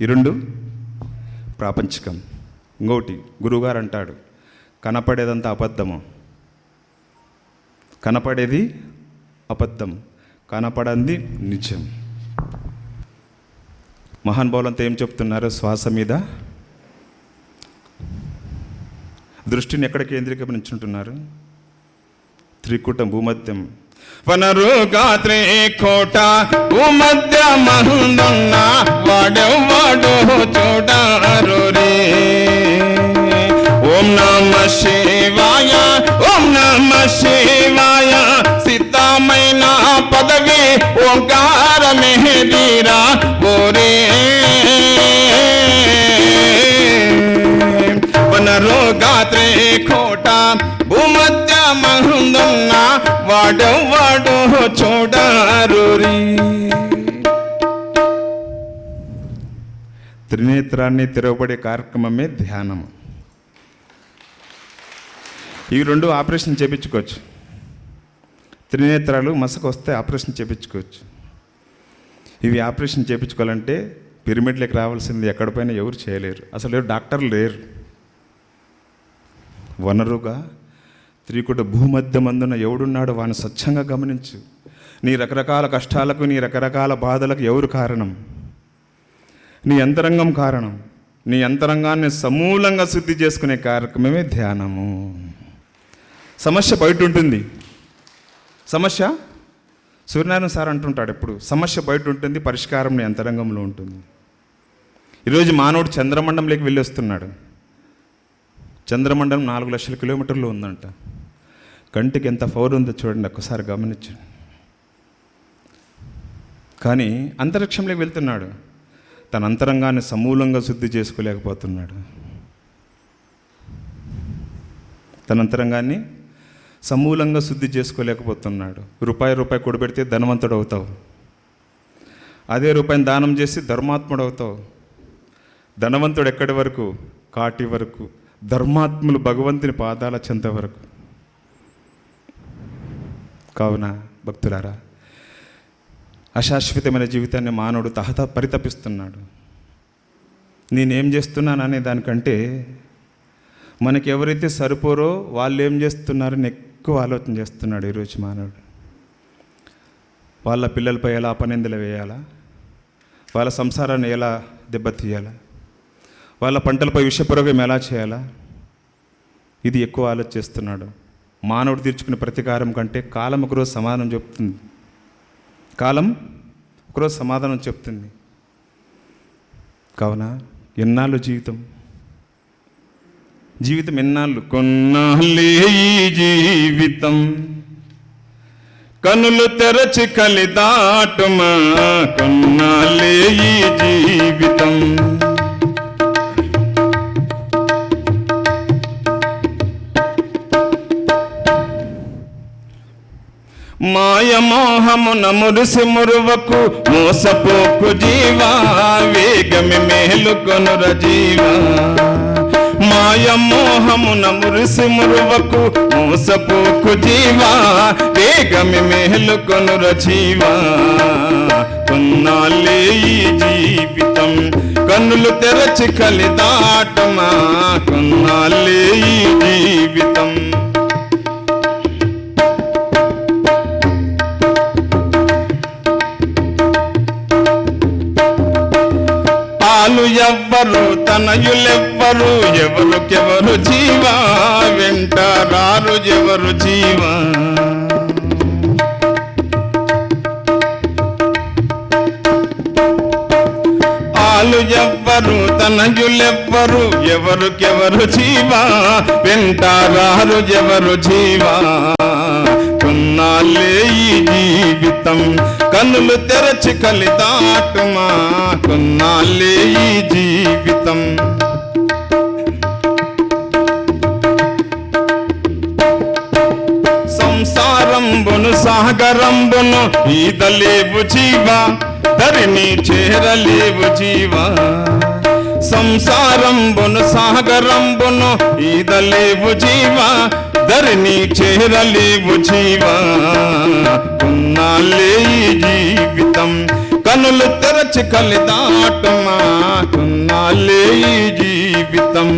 ఈ 2 ప్రాపంచికం. ఇంకోటి గురువుగారు అంటాడు, కనపడేదంతా అబద్ధము, కనపడేది అబద్ధం, కనపడంది నిజం. మహానుభావులంతా ఏం చెప్తున్నారు? శ్వాస మీద దృష్టిని ఎక్కడ కేంద్రీకరించుంటున్నారు? త్రికూటం భూమధ్యం, వనరు గాత్రే కోట భూమధ్య మహుందున్న వాడెవ్వడు చూడారు రే. ఓం నమ శివాయ, ఓం నమ శివాయ, సిద్ధమైన పదవి ఓంకారమే వీరా ఓరే. వనరు గాత్రే కోట భూమధ్య మహుందున్న వాడెవ్వడు చూడారు రీ. త్రినేత్రాన్ని తెరవబడే కార్యక్రమమే ధ్యానము. ఈ 2 ఆపరేషన్ చేయించుకోవచ్చు. త్రినేత్రాలు మసకు వస్తే ఆపరేషన్ చేయించుకోవచ్చు. ఇవి ఆపరేషన్ చేయించుకోవాలంటే పిరమిడ్లకు రావాల్సింది, ఎక్కడ పైన ఎవరు చేయలేరు, అసలు ఎవరు డాక్టర్లు లేరు. వనరుగా త్రికూట భూమధ్యమందున ఎవడున్నాడు వాని స్వచ్ఛంగా గమనించు. నీ రకరకాల కష్టాలకు, నీ రకరకాల బాధలకు ఎవరు కారణం? నీ అంతరంగం కారణం. నీ అంతరంగాన్ని సమూలంగా శుద్ధి చేసుకునే కార్యక్రమమే ధ్యానము. సమస్య బయట ఉంటుంది, సమస్య సూర్యనారాయణ సార్ అంటుంటాడు ఎప్పుడు, సమస్య బయట ఉంటుంది, పరిష్కారం నీ అంతరంగంలో ఉంటుంది. ఈరోజు మానవుడు చంద్రమండలంలోకి వెళ్ళి వస్తున్నాడు. చంద్రమండలం 4 లక్షల కిలోమీటర్లు ఉందంట. కంటికి ఎంత పవర్ ఉందో చూడండి, ఒక్కసారి గమనించండి. కానీ అంతరిక్షంలోకి వెళ్తున్నాడు, తన అంతరంగాన్ని సమూలంగా శుద్ధి చేసుకోలేకపోతున్నాడు. తన అంతరంగాన్ని సమూలంగా శుద్ధి చేసుకోలేకపోతున్నాడు. రూపాయి కూడబెడితే ధనవంతుడు అవుతావు, అదే రూపాయిని దానం చేసి ధర్మాత్ముడు అవుతావు. ధనవంతుడు ఎక్కడి వరకు? కాటి వరకు. ధర్మాత్ములు భగవంతుని పాదాల చెంత వరకు. కావున భక్తులారా, అశాశ్వతమైన జీవితాన్ని మానవుడు పరితపిస్తున్నాడు. నేనేం చేస్తున్నాను అనే దానికంటే మనకి ఎవరైతే సరిపోరో వాళ్ళు ఏం చేస్తున్నారని ఎక్కువ ఆలోచన చేస్తున్నాడు ఈరోజు మానవుడు. వాళ్ళ పిల్లలపై ఎలా అపనిందలు వేయాలా, వాళ్ళ సంసారాన్ని ఎలా దెబ్బతీయాలా, వాళ్ళ పంటలపై విషప్రయోగం ఎలా చేయాలా, ఇది ఎక్కువ ఆలోచిస్తున్నాడు. మానవుడు తీర్చుకునే ప్రతీకారం కంటే కాలం ఒకరోజు సమాధానం చెప్తుంది. కాలం ఒకరోజు సమాధానం చెప్తుంది. కావున ఎన్నాళ్ళు జీవితం ఎన్నాళ్ళు? కొన్నాళ్ళే ఈ జీవితం, కనులు తెరచి కలిదాటుమా, కొన్నాళ్ళే ఈ జీవితం. మాయమోహమున మురిసి మురువకు, మోసపోకు జీవా, వేగమి మేలుకొనుర జీవా. మాయమోహమున మురిసి మురువకు, మోసపోకు జీవా, వేగమి మేలుకొనుర జీవా. కొన్నాళ్ళే ఈ జీవితం, కన్నులు తెరచి కలిదాటమా, కొన్నాళ్ళే ఈ జీవితం. ఎవ్వరు తనయులెవ్వరు, ఎవరికెవరు జీవా, వెంట రారు ఎవరు జీవా. ఆలు ఎవ్వరు తనయులెవ్వరు, ఎవరికెవరు జీవా, వెంట రారు ఎవరు జీవా. కొన్నాళ్ళే ఈ జీవితం, కన్నులు తెరచి కలిదాటుమా, కొన్నాళ్ళే ఈ జీవితం. సంసారంబును సాగరంబును ఈదలేవు జీవా, ధరిని చేరలేవు జీవా. సంసారంబును సాగరంబును ఈదలేవు జీవా, ధరిని చేరలేవు జీవా. కొన్నాళ్ళే ఈ జీవితం, కనులు తెరచి కలిదాటమా, కొన్నాళ్ళే ఈ జీవితం.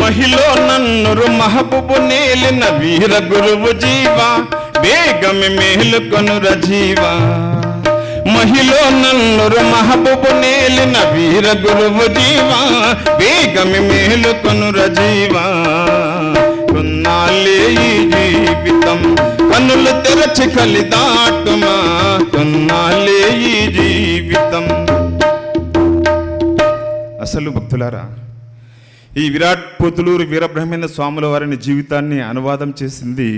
మహిళ నన్నురు మహబూబు నేలిన వీర గురువు జీవా, వేగమి మేలుకొనుర జీవా. మహిళ నన్నురు మహబూబు నేలిన వీర గురువు జీవా, వేగమి మేలుకొనుర జీవా. కొన్నాళ్ళే ఈ జీవితం, కన్నులు తెరచి కలిదాటుమా, కొన్నాళ్ళే ఈ జీవితం. అసలు భక్తులారా, ఈ విరాట్ పోతులూరు వీరబ్రహ్మేంద్ర స్వాముల వారిని జీవితాన్ని అనువాదం చేసింది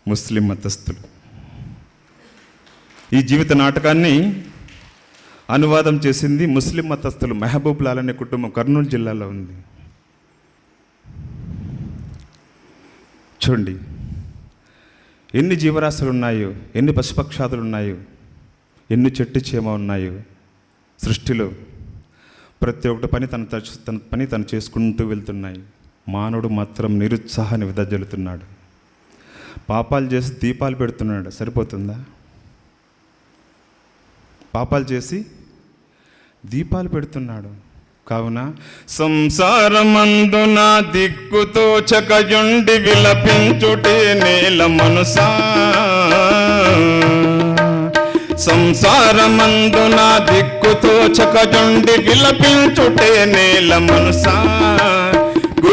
ముస్లిం మతస్థులు. ఈ జీవిత నాటకాన్ని అనువాదం చేసింది ముస్లిం మతస్థులు. మెహబూబ్ లాల్ అనే కుటుంబం కర్నూలు జిల్లాలో ఉంది. చూడండి ఎన్ని జీవరాశులు ఉన్నాయో, ఎన్ని పశుపక్షాదులు ఉన్నాయో, ఎన్ని చెట్టు చేమ ఉన్నాయో సృష్టిలో. ప్రతి ఒక్కటి తన పని తను చేసుకుంటూ వెళ్తున్నాయి. మానవుడు మాత్రం నిరుత్సాహాన్ని వెదజల్లుతున్నాడు. పాపాలు చేసి దీపాలు పెడుతున్నాడు, సరిపోతుందా? పాపాలు చేసి దీపాలు పెడుతున్నాడు. కావున సంసారమందున దిక్కుతో చకయుండి విలపించుటే నేల మనసా. సంసారమందున దిక్కుతో చకయుండి విలపించుటే నేల మనసా.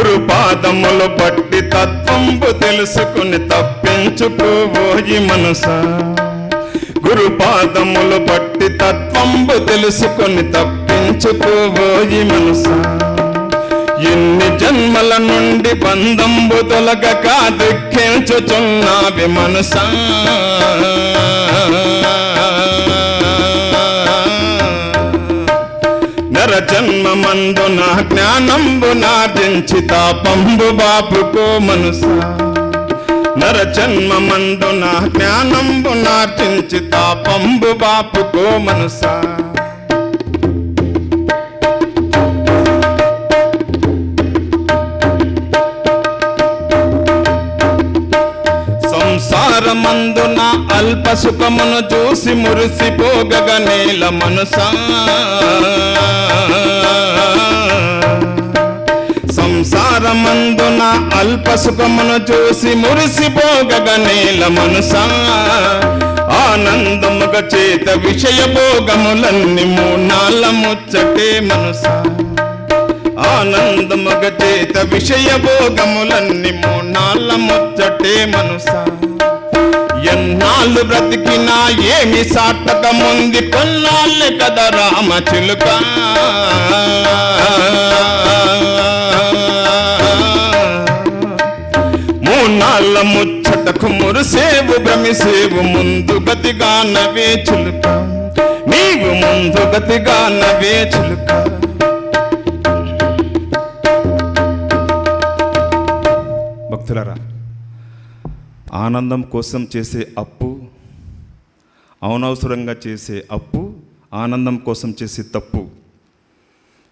గురు పాదములు పట్టి తత్వంబు తెలుసుకుని తప్పించుకోబోయి మనసా. గురు పాదములు పట్టి తత్వంబు తెలుసుకుని తప్పించుకోబోయి మనసా. ఎన్ని జన్మల నుండి బంధంబు తొలగక దుఃఖించుచున్నావి మనసా. నర జన్మమందు నా జ్ఞానంబు నార్జించి తాపంబు బాపుకో మనసా. నర జన్మమందు నా జ్ఞానంబు నార్జించి తాపంబు బాపుకో మనసా. సంసారమందు నా అల్ప సుఖమును చూసి మురిసిపోగగ నేల మనసా. సంసారమందు నా అల్ప సుఖమును చూసి మురిసిపోగగ నేల మనసా. ఆనందముగ చేత విషయ భోగములన్నీ మూనాళ్ళ ముచ్చటే మనసా. ఆనందముగ చేత విషయ భోగములన్నీ మూనాళ్ళ ముచ్చటే మనసా. ఎన్నాళ్ళు బ్రతికినా ఏమి సార్థకముంది కొన్నాళ్ళే కదా రామ చిలుక. మూనాళ్ళ ముచ్చటకు మురిసేవు భ్రమిసేవు ముందు గతిగా నవే చిలుక. నీవు ముందు గతిగా నవే చిలుక. భక్తులారా, ఆనందం కోసం చేసే అప్పు, అనవసరంగా చేసే అప్పు, ఆనందం కోసం చేసే తప్పు,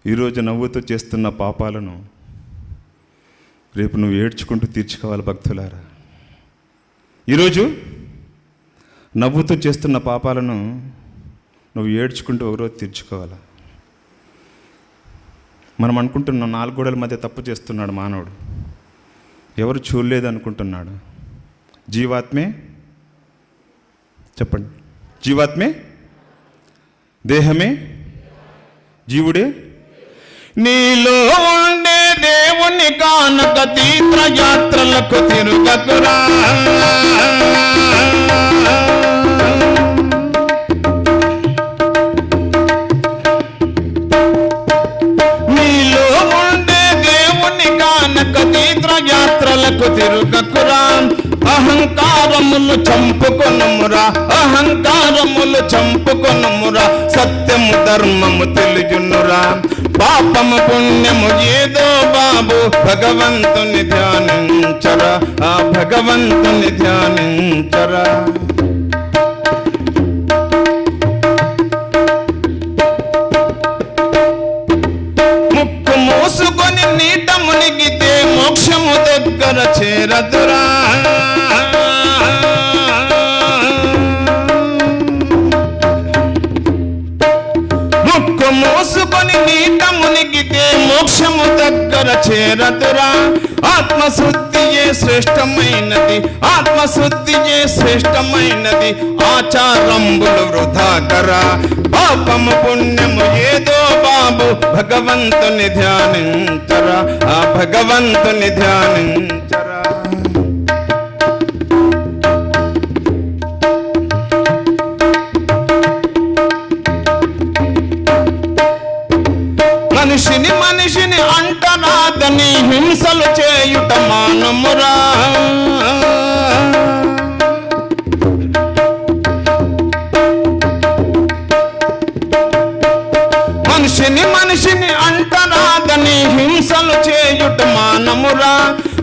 ఈరోజు నవ్వుతూ చేస్తున్న పాపాలను రేపు నువ్వు ఏడ్చుకుంటూ తీర్చుకోవాలి. భక్తులారా, ఈరోజు నవ్వుతూ చేస్తున్న పాపాలను నువ్వు ఏడ్చుకుంటూ ఒకరోజు తీర్చుకోవాలి. మనం అనుకుంటున్నాం 4 గోడల మధ్య తప్పు చేస్తున్నాడు మానవుడు, ఎవరు చూడలేదు అనుకుంటున్నాడు. జీవాత్మే, చెప్పండి, జీవాత్మే, దేహమే, జీవుడే. నీలో ఉండే దేవుని కానక తీర్థయాత్రలకు తిరుగకురా. నీలో ఉండే దేవుని కానక తీర్థయాత్రలకు తిరుగకురా. అహంకారములు చంపుకొనుమురా, అహంకారములు చంపుకొనుమురా. సత్యము ధర్మము తెలియునురా. పాపము పుణ్యము ఏదో బాబు భగవంతుని ధ్యానించరా. ఆ భగవంతుని ధ్యానించరా. ముక్కు మూసుకొని నీట మునిగితే మోక్షము దగ్గర చేరదురా. ముక్కు మూసుకొని నీట మునిగితే మోక్షము దగ్గర చేరదురా. ఆత్మశుద్ధియే శ్రేష్టమైనది, ఆత్మశుద్ధియే శ్రేష్టమైనది. ఆచారంబులు వృధాకరా. పాపము పుణ్యము ఏదో బాబు భగవంతుని ధ్యానించరా. ఆ భగవంతుని ధ్యానించరా. మనిషిని మనిషిని అంటరాదని హింసలు చేయుట మానమురా. మనిషిని మనిషిని అంటరాదని హింసలు చేయుట మానమురా.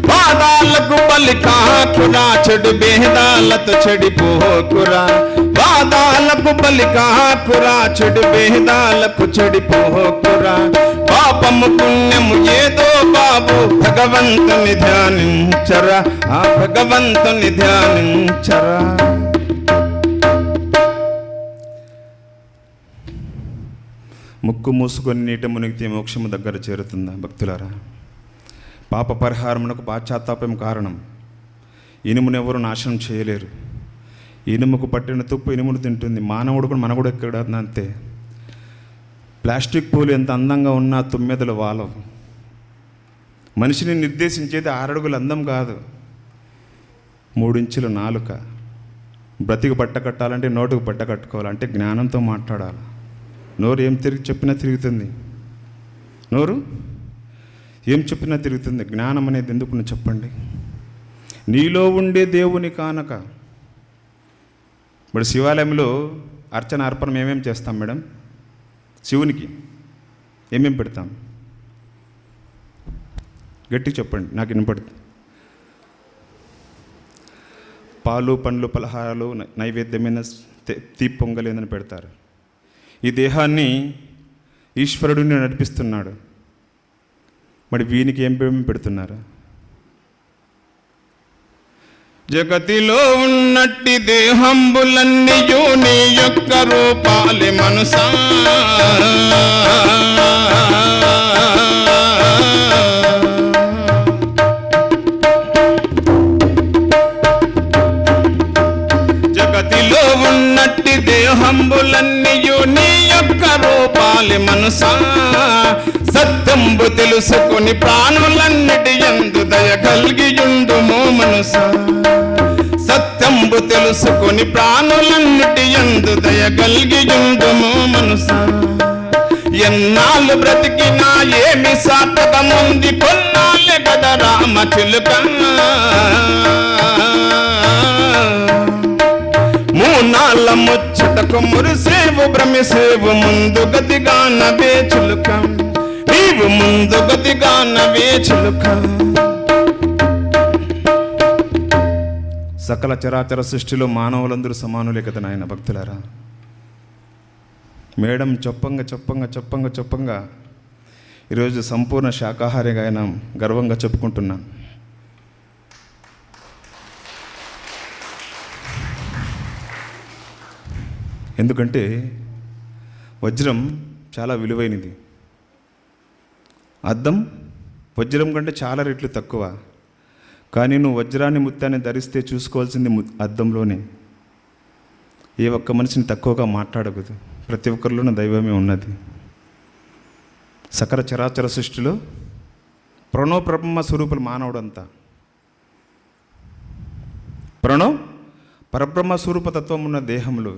వాదాలకు బలి కాకురా, చెడు భేదాలతో చెడిపోకురా. వాదాలకు బలి కాకురా, చెడు భేదాలకు చెడిపోకురా. పాపము పుణ్యము ఏదో బాబు భగవంతుని ధ్యానించరా. ఆ భగవంతుని ధ్యానించరా. ముక్కు మూసుకొని నీట మునిగితే మోక్షము దగ్గర చేరుతుందా? భక్తులారా, పాప పరిహారమునకు పాశ్చాత్తాపం కారణం. ఇనుమునెవరు నాశనం చేయలేరు. ఇనుముకు పట్టిన తుప్పు ఇనుమును తింటుంది. మానవుడు కూడా మనగుడు ఎక్కడ అంతే. ప్లాస్టిక్ పూలు ఎంత అందంగా ఉన్నా తుమ్మెదలు వాలవు. మనిషిని నిర్దేశించేది 6 అడుగుల అందం కాదు, 3 ఇంచుల నాలుక. బ్రతికి బట్ట కట్టాలంటే నోటుకు బట్ట కట్టుకోవాలంటే జ్ఞానంతో మాట్లాడాలి. నోరు ఏం చెప్పినా తిరుగుతుంది. నోరు ఏం చెప్పినా తిరుగుతుంది. జ్ఞానం అనేది ఎందుకు చెప్పండి? నీలో ఉండే దేవుని కానక. ఇప్పుడు శివాలయంలో అర్చన అర్పణం ఏమేమి చేస్తాం మేడం? శివునికి ఏమేమి పెడతాం? గట్టి చెప్పండి, నాకు వినపడుతుంది. పాలు, పండ్లు, పలహారాలు, నైవేద్యమైన తీపి పొంగల్ ఏదని పెడతారు. ఈ దేహాన్ని ఈశ్వరుడిని నడిపిస్తున్నాడు. మరి వీనికి ఏం పెడుతున్నారు? జగతిలో ఉన్నట్టి దేహంబులన్నీయు నీ యొక్క రూపాలి మనసా. జగతిలో ఉన్నట్టి దేహంబులన్నీయు నీ యొక్క రూపాలి మనసా. సత్యంబు తెలుసుకొని ప్రాణులన్నిటి యందు దయ కలిగియుండుమో మనసా. సత్యంబు తెలుసుకొని ప్రాణులన్నిటి యందు దయ కలిగియుండుమో మనసా. ఎన్నాళ్ళు బ్రతికినా ఏమి సార్థకముంది, కొన్నాళ్ళే కదా రామ చిలుక. మూనాళ్ళ ముచ్చటకు మురిసేవు భ్రమిసేవు, ముందు గతిగా నవే చిలుక. నీవు ముందు గతిగా నవే చిలుక. సకల చరాచర సృష్టిలో మానవులందరూ సమానులే కదా నాయన భక్తులారా. మేడం చెప్పంగా ఈరోజు సంపూర్ణ శాకాహారిగా ఆయన గర్వంగా చెప్పుకుంటున్నాను. ఎందుకంటే వజ్రం చాలా విలువైనది. అద్దం వజ్రం కంటే చాలా రెట్లు తక్కువ. కానీ నువ్వు వజ్రాన్ని ముత్యాన్ని ధరిస్తే చూసుకోవాల్సింది అద్దంలోనే. ఏ ఒక్క మనిషిని తక్కువగా మాట్లాడకూడదు. ప్రతి ఒక్కరిలోనూ దైవమే ఉన్నది. సకల చరాచర సృష్టిలో ప్రణవ స్వరూపులు మానవుడంతా. పరబ్రహ్మ స్వరూపతత్వం ఉన్న దేహంలో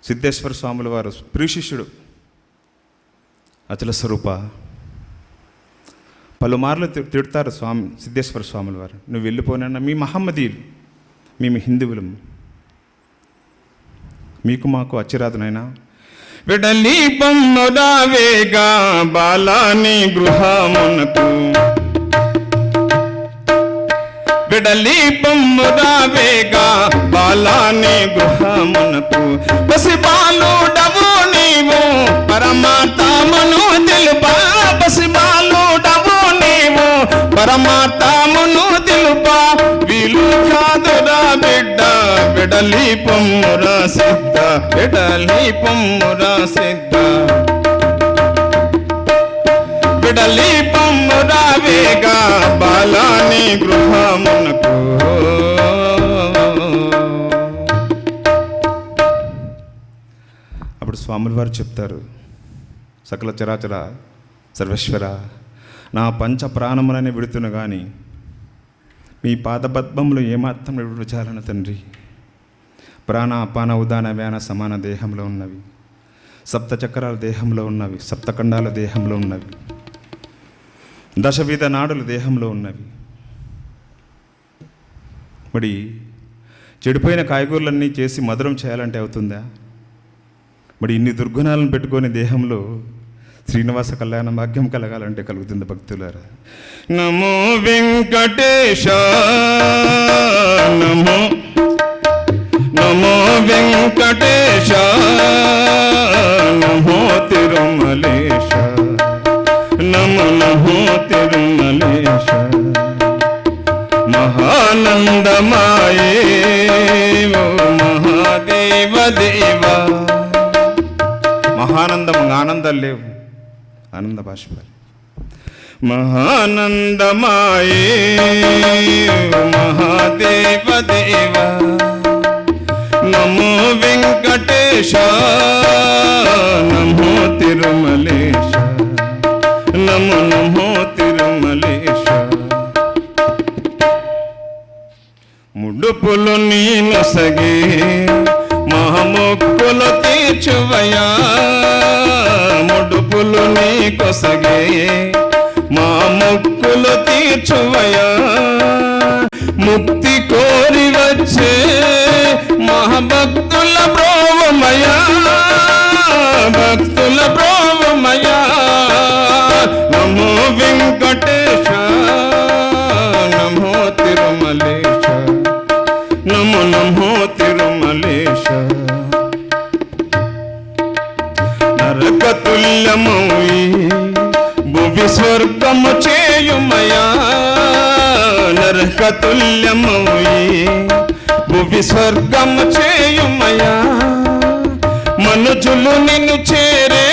సిద్ధేశ్వర స్వాముల వారు ప్రియశిష్యుడు అచల స్వరూప పలుమార్లు తిడతారు స్వామి సిద్ధేశ్వర స్వాముల వారు. నువ్వు వెళ్ళిపోయినా మీ మహమ్మదీయులు, మేము హిందువులం, మీకు మాకు అచ్చిరాదునైనా. విడలి బొమ్మరావేగా బాలాని గృహమునకు. విడలి బొమ్మరావేగా బాలాని గృహమునకు. పసిబాలుడవు నీవు పరమాత్మను తెలుపా. పసిబాలుడవు నీవు పరమాత్మను తెలుపా. వీలు కాదురా బిడ్డ విడలి పొమ్మురా సిద్ధ. విడలి పొమ్మురా సిద్ధ. విడలి పొమ్మురా వేగా బాలాని గృహమునకు. అప్పుడు స్వాముల వారు చెప్తారు, సకల చరాచర సర్వేశ్వర, నా పంచ ప్రాణములని విడుతును కానీ మీ పాదపద్మములు ఏమాత్రం విడుచాలను తండ్రి. ప్రాణ అపాన ఉదాన వ్యాన సమాన దేహంలో ఉన్నవి, సప్త చక్రాల దేహంలో ఉన్నవి, సప్తఖండాల దేహంలో ఉన్నవి, దశవిధ నాడుల దేహంలో ఉన్నవి. మరి చెడిపోయిన కాయగూరలన్నీ చేసి మధురం చేయాలంటే అవుతుందా? మరి ఇన్ని దుర్గుణాలను పెట్టుకొని దేహంలో శ్రీనివాస కళ్యాణ భాగ్యం కలగాలంటే కలుగుతుంది భక్తులారా. నమో వెంకటేశ నమో నమో వెంకటేశ నమో తిరుమలేశ నమో నమో తిరుమలేశ. మహానందమాయే ఓ మహాదేవ దేవ. మహానందం, ఆనందాలు లేవు, ఆనంద బాష్పాలు. మహానందమాయే మహాదేవ దేవ. నమో వెంకటేశ నమో తిరుమలేశ నమో నమో తిరుమలేశ. ముడుపులు నీ నొసగి మా మొక్కులు తీర్చువయా ముడుపులు నీ కొసగి మా మొక్కులు తీర్చువయా ముక్తి కోరి వచ్చే మహాభక్తుల బ్రోవమయా భక్తుల బ్రోవమయా నమో వెంకటేశ నమో తిరుమలేశ నమో నమో తిరుమలేశ నరకతుల్యమౌయి భువి స్వర్గము చేయుమయా నరకతుల్యమౌయి భువి స్వర్గము చేయుమయా మనుజులు నిన్ను చేరే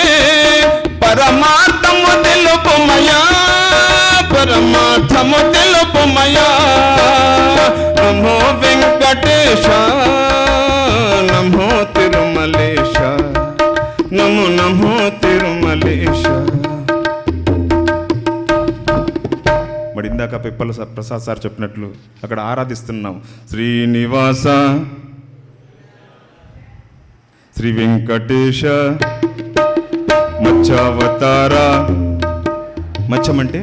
పరమార్థము తెలుపుమయా పరమార్థము తెలుపుమయా నమో వెంకటేశ నమో తిరుమలేశ నమో నమో తిరుమలేశ. మరి ఇందాక పిప్పల ప్రసాద్ సార్ చెప్పినట్లు అక్కడ ఆరాధిస్తున్నాం శ్రీనివాస శ్రీ వెంకటేశ మత్స్యావతార. మత్స్యం అంటే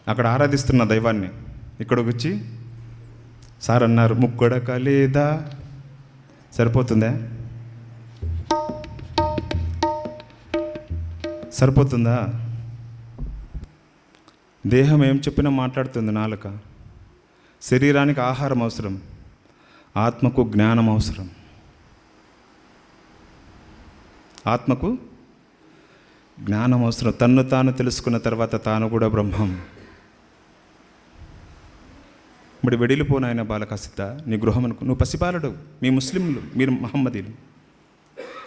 అక్కడ ఆరాధిస్తున్న దైవాన్ని ఇక్కడికి వచ్చి సార్ అన్నారు ముక్కడక లేదా సరిపోతుందా సరిపోతుందా? దేహం ఏం చెప్పినా మాట్లాడుతుంది నాలుక. శరీరానికి ఆహారం అవసరం, ఆత్మకు జ్ఞానం అవసరం. ఆత్మకు జ్ఞానం అవసరం. తన్ను తాను తెలుసుకున్న తర్వాత తాను కూడా బ్రహ్మం. మరి వెడిలిపోను ఆయన బాలకాసిద్ధ నీ గృహం అనుకో. నువ్వు పసిబాలడు, మీ ముస్లింలు, మీరు మహమ్మదీలు,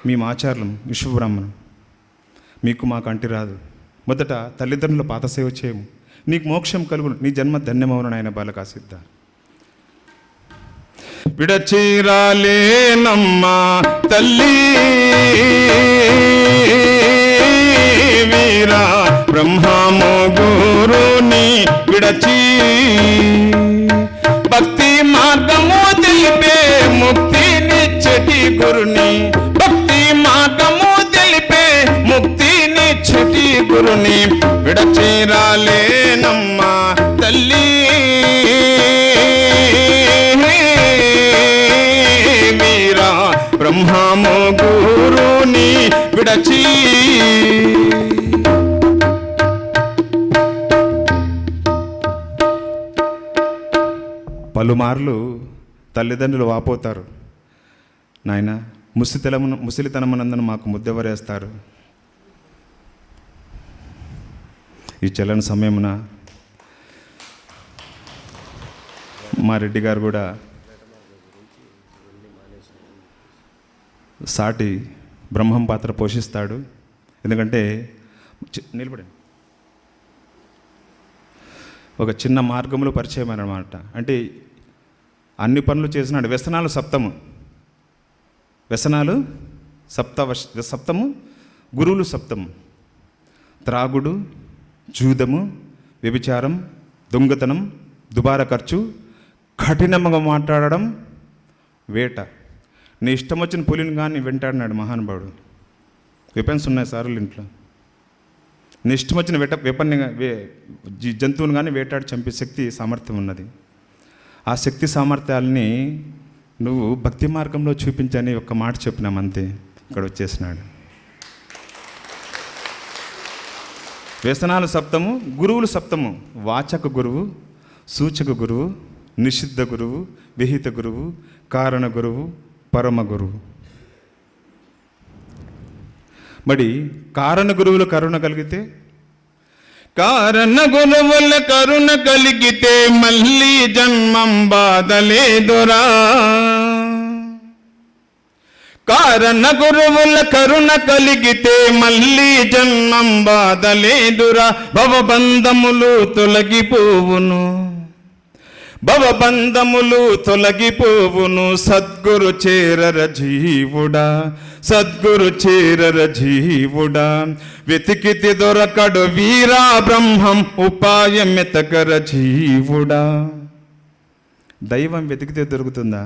మేము ఆచార్యులం, విశ్వబ్రాహ్మణం, మీకు మాకు అంటి రాదు. మొదట తల్లిదండ్రుల పాత సేవ చేయము, నీకు మోక్షం కలుగును, నీ జన్మ ధన్యమవును ఆయన బాలకాసిద్ధ. విడచీరాలేనమ్మా తల్లి వీరా బ్రహ్మము గురుని విడచి భక్తి మార్గము తెలిపే ముక్తినిచ్చటి గురుని భక్తి మార్గము తెలిపే ముక్తినిచ్చటి గురుని విడచీరాలేనమ్మా తల్లి వీరా బ్రహ్మము గురుని విడచి. పలుమార్లు తల్లిదండ్రులు వాపోతారు, నాయన ముసలితనమునందున మాకు ముద్దెవరేస్తారు. ఈ చల్లని సమయమున మా రెడ్డి గారు కూడా సాటి బ్రహ్మం పాత్ర పోషిస్తాడు. ఎందుకంటే నిలబడండి, ఒక చిన్న మార్గంలో పరిచయం అన్నమాట. అంటే అన్ని పనులు చేసినాడు. వ్యసనాలు సప్తము, వ్యసనాలు సప్తము, గురువులు సప్తము. త్రాగుడు, జూదము, వ్యభిచారం, దొంగతనం, దుబారా ఖర్చు, కఠినంగా మాట్లాడడం, వేట. నీ ఇష్టం వచ్చిన పులిని కానీ వెంటాడినాడు మహానుభావుడు. వెపన్స్ ఉన్నాయి సారులు ఇంట్లో. నీ ఇష్టం వచ్చిన వెపన్ని జంతువుని కానీ వేటాడి చంపే శక్తి సామర్థ్యం ఉన్నది. ఆ శక్తి సామర్థ్యాలని నువ్వు భక్తి మార్గంలో చూపించని ఒక్క మాట చెప్పినామంతే, ఇక్కడ వచ్చేసినాడు. వ్యసనాలు సప్తము, గురువులు సప్తము. వాచక గురువు, సూచక గురువు, నిషిద్ధ గురువు, విహిత గురువు, కారణ గురువు, పరమ గురువు. మరి కారణ గురువులు కరుణ కలిగితే, కారణ గురువుల కరుణ కలిగితే మళ్ళీ జన్మం బాధలేదురా. కారణ గురువుల కరుణ కలిగితే మళ్ళీ జన్మం బాధలేదురా. భవబంధములు తొలగిపోవును, భవబంధములు తొలగిపోవును. సద్గురు చేరర జీవుడా, సద్గురు చేరర జీవుడా. వెతికితి దొరకడు వీరా బ్రహ్మం ఉపాయమెతకర జీవుడా. దైవం వెతికితే దొరుకుతుందా?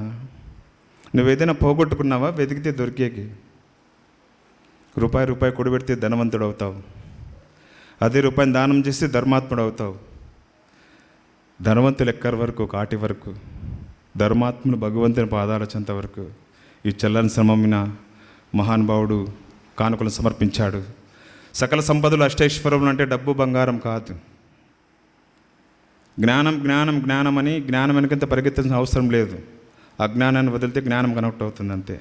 నువ్వేదైనా పోగొట్టుకున్నావా? వెతికితే దొరికేకి. రూపాయి కూడబెడితే ధనవంతుడు అవుతావు. అదే రూపాయిని దానం చేస్తే ధర్మాత్ముడు అవుతావు. ధనవంతులు ఎక్కడి వరకు? కాటి వరకు. ధర్మాత్ములు భగవంతుని పాదాల చెంత వరకు. ఈ చల్లని శ్రమమైన మహానుభావుడు కానుకలను సమర్పించాడు. సకల సంపదలు అష్టైశ్వరములు అంటే డబ్బు బంగారం కాదు. జ్ఞానం అని జ్ఞానం వెనకంత పరిగెత్తాల్సిన అవసరం లేదు. అజ్ఞానాన్ని వదిలితే జ్ఞానం కనెక్ట్ అవుతుంది అంతే.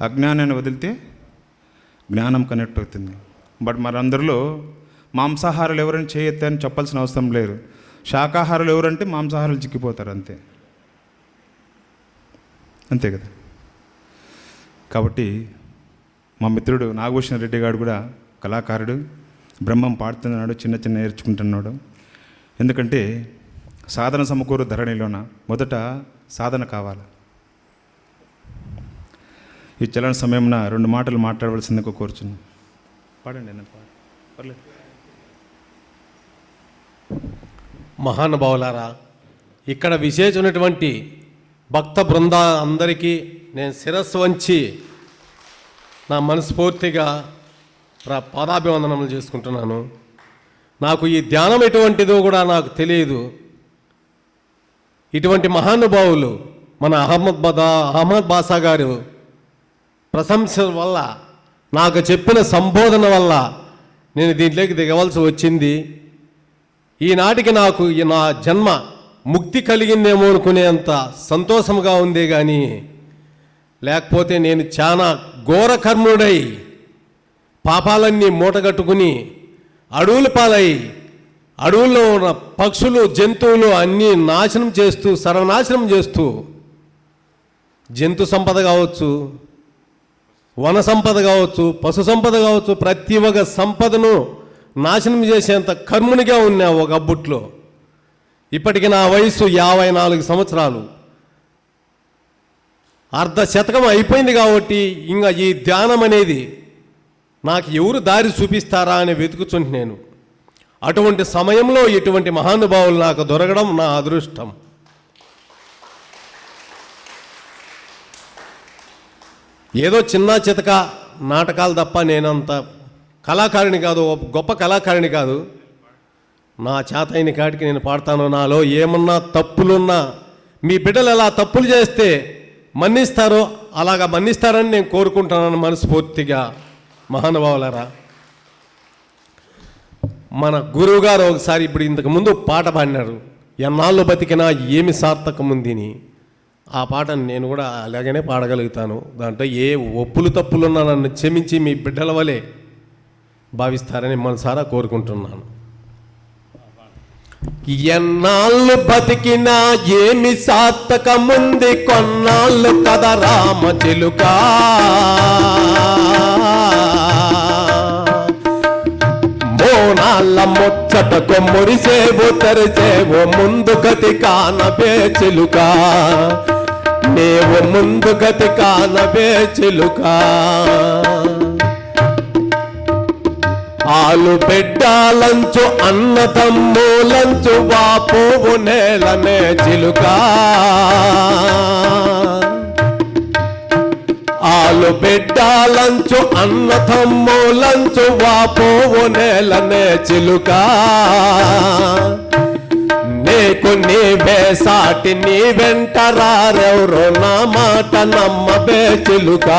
అజ్ఞానాన్ని వదిలితే జ్ఞానం కనెక్ట్ అవుతుంది. బట్ మరందరిలో మాంసాహారులు ఎవరైనా చేయొద్దని చెప్పాల్సిన అవసరం లేదు. శాకాహారులు ఎవరంటే మాంసాహారులు చిక్కిపోతారు అంతే. అంతే కదా. కాబట్టి మా మిత్రుడు నాగభూషణ రెడ్డి గారు కూడా కళాకారుడు. బ్రహ్మం పాడుతున్నాడు, చిన్న నేర్చుకుంటున్నాడు. ఎందుకంటే సాధన సమకూరు ధరణిలోన మొదట సాధన కావాలి. ఈ చలన సమయంలో 2 మాటలు మాట్లాడవలసిందిగా కోరుచున్నాను. పాడండి అన్న, పర్లేదు. మహానుభావులారా, ఇక్కడ విశేషమైనటువంటి భక్త బృంద అందరికీ నేను శిరస్సు వంచి నా మనస్ఫూర్తిగా పాదాభివందనములు చేసుకుంటున్నాను. నాకు ఈ ధ్యానం ఎటువంటిదో కూడా నాకు తెలియదు. ఇటువంటి మహానుభావులు మన అహ్మద్ బాషా గారు ప్రశంస వల్ల, నాకు చెప్పిన సంబోధన వల్ల నేను దీంట్లోకి దిగవలసి వచ్చింది. ఈనాటికి నాకు నా జన్మ ముక్తి కలిగిందేమో అనుకునేంత సంతోషంగా ఉంది. కానీ లేకపోతే నేను చాలా ఘోర కర్ముడై పాపాలన్నీ మూటగట్టుకుని అడవుల పాలై అడవుల్లో ఉన్న పక్షులు జంతువులు అన్నీ నాశనం చేస్తూ, సర్వనాశనం చేస్తూ, జంతు సంపద కావచ్చు, వన సంపద కావచ్చు, పశు సంపద కావచ్చు, ప్రతి ఒక్క సంపదను నాశనం చేసేంత కర్మునిగా ఉన్నా ఒక అబ్బుట్లో. ఇప్పటికి నా వయసు 54 సంవత్సరాలు. అర్ధశతకం అయిపోయింది. కాబట్టి ఇంకా ఈ ధ్యానం అనేది నాకు ఎవరు దారి చూపిస్తారా అని వెతుకుచుంటే నేను అటువంటి సమయంలో ఇటువంటి మహానుభావులు నాకు దొరకడం నా అదృష్టం. ఏదో చిన్న చితక నాటకాలు తప్ప నేనంత కళాకారిణి కాదు, గొప్ప కళాకారిణి కాదు. నా చేతైన కాటికి నేను పాడతాను. నాలో ఏమన్నా తప్పులున్నా, మీ బిడ్డలు ఎలా తప్పులు చేస్తే మన్నిస్తారో అలాగా మన్నిస్తారని నేను కోరుకుంటున్నాను మనస్ఫూర్తిగా. మహానుభావులారా, మన గురువుగారు ఒకసారి ఇప్పుడు ఇంతకుముందు పాట పాడినారు, ఎన్నాళ్ళు బతికినా ఏమి సార్థకముందిని. ఆ పాటను నేను కూడా అలాగనే పాడగలుగుతాను. దాంట్లో ఏ ఒప్పులు తప్పులున్నా నన్ను క్షమించి మీ బిడ్డల వలె భావిస్తారని మనసారా కోరుకుంటున్నాను. ఎన్నాళ్ళు బతికినా ఏమి సార్థకముంది, కొన్నాళ్ళు కథ రామ చిలుక. మోనాళ్ళ ముచ్చటకు మురిసేవో తెరిసేవో ముందు గతి కానవే చిలుక. నీవు ముందు గతి కానవే చిలుక. ఆలు బిడ్డాలంచు అన్న తమ్ములంచు వాపోవు నేలనే చిలుక. ఆలు బిడ్డాలంచు అన్న తమ్ములంచు వాపోవు నేలనే చిలుక. నీకు నీవే సాటి నీ వెంట రారెవరో నా మాట నమ్మవే చిలుక.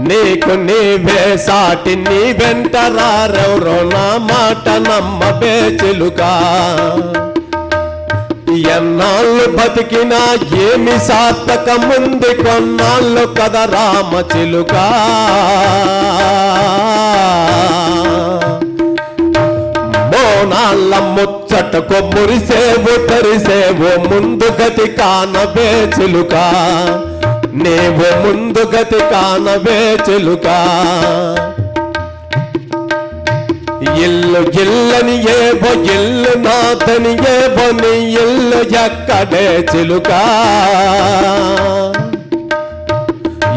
నీకు నీవే సాటి నీ వెంట రారెవరో నా మాట నమ్మవే చిలుక. ఎన్నాళ్ళు బతికినా ఏమి సార్థకముంది, కొన్నాళ్ళు కథ రామ చిలుక. మోనాళ్ళ ముచ్చటకు మురిసేవో తెరిసేవో ముందు గతి కానవే చిలుక. నీవు ముందు గతి కానవే చిలుక. ఇల్లు ఇల్లని ఏవో ఇల్లు నాథని ఏవో నీ ఇల్లు ఎక్కడే చిలుక.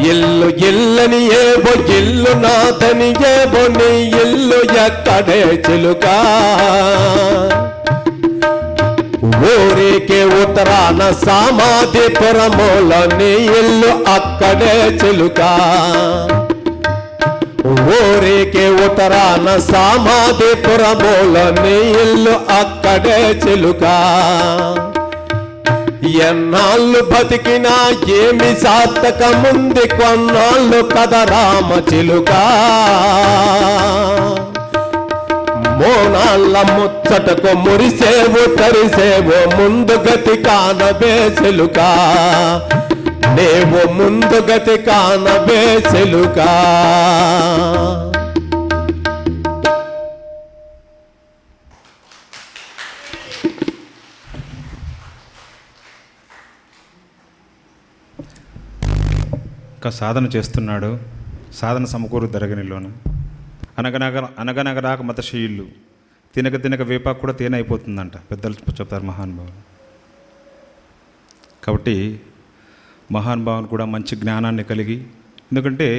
ఇల్లు ఇల్లని ఏవో ఇల్లు నాదని ఏవో నీ ఇల్లు ఎక్కడే చిలుక ఊరికి ఉత్తరాన సమాధిపురములో నీ ఇల్లు అక్కడే చిలుక ఊరికి ఉత్తరాన సమాధిపురములో నీ ఇల్లు అక్కడే చిలుక ఎన్నాళ్ళు బతికినా ఏమి సార్థకముంది కొన్నాళ్ళు కదా రామ చిలుక మోనాళ్ళ ముచ్చటకు మురిసేవు తరిసేవు ముందు గతి కానవే చిలుక నేవు ముందు గతి కానవే చిలుక ఇంకా సాధన చేస్తున్నాడు. సాధన సమకూరు దరగనిలోన అనగనగరాక మతశీయుళ్ళు తినక తినక వేపాకు కూడా తేనె అయిపోతుందంట పెద్దలు చెప్తారు మహానుభావులు. కాబట్టి మహానుభావులు కూడా మంచి జ్ఞానాన్ని కలిగి, ఎందుకంటే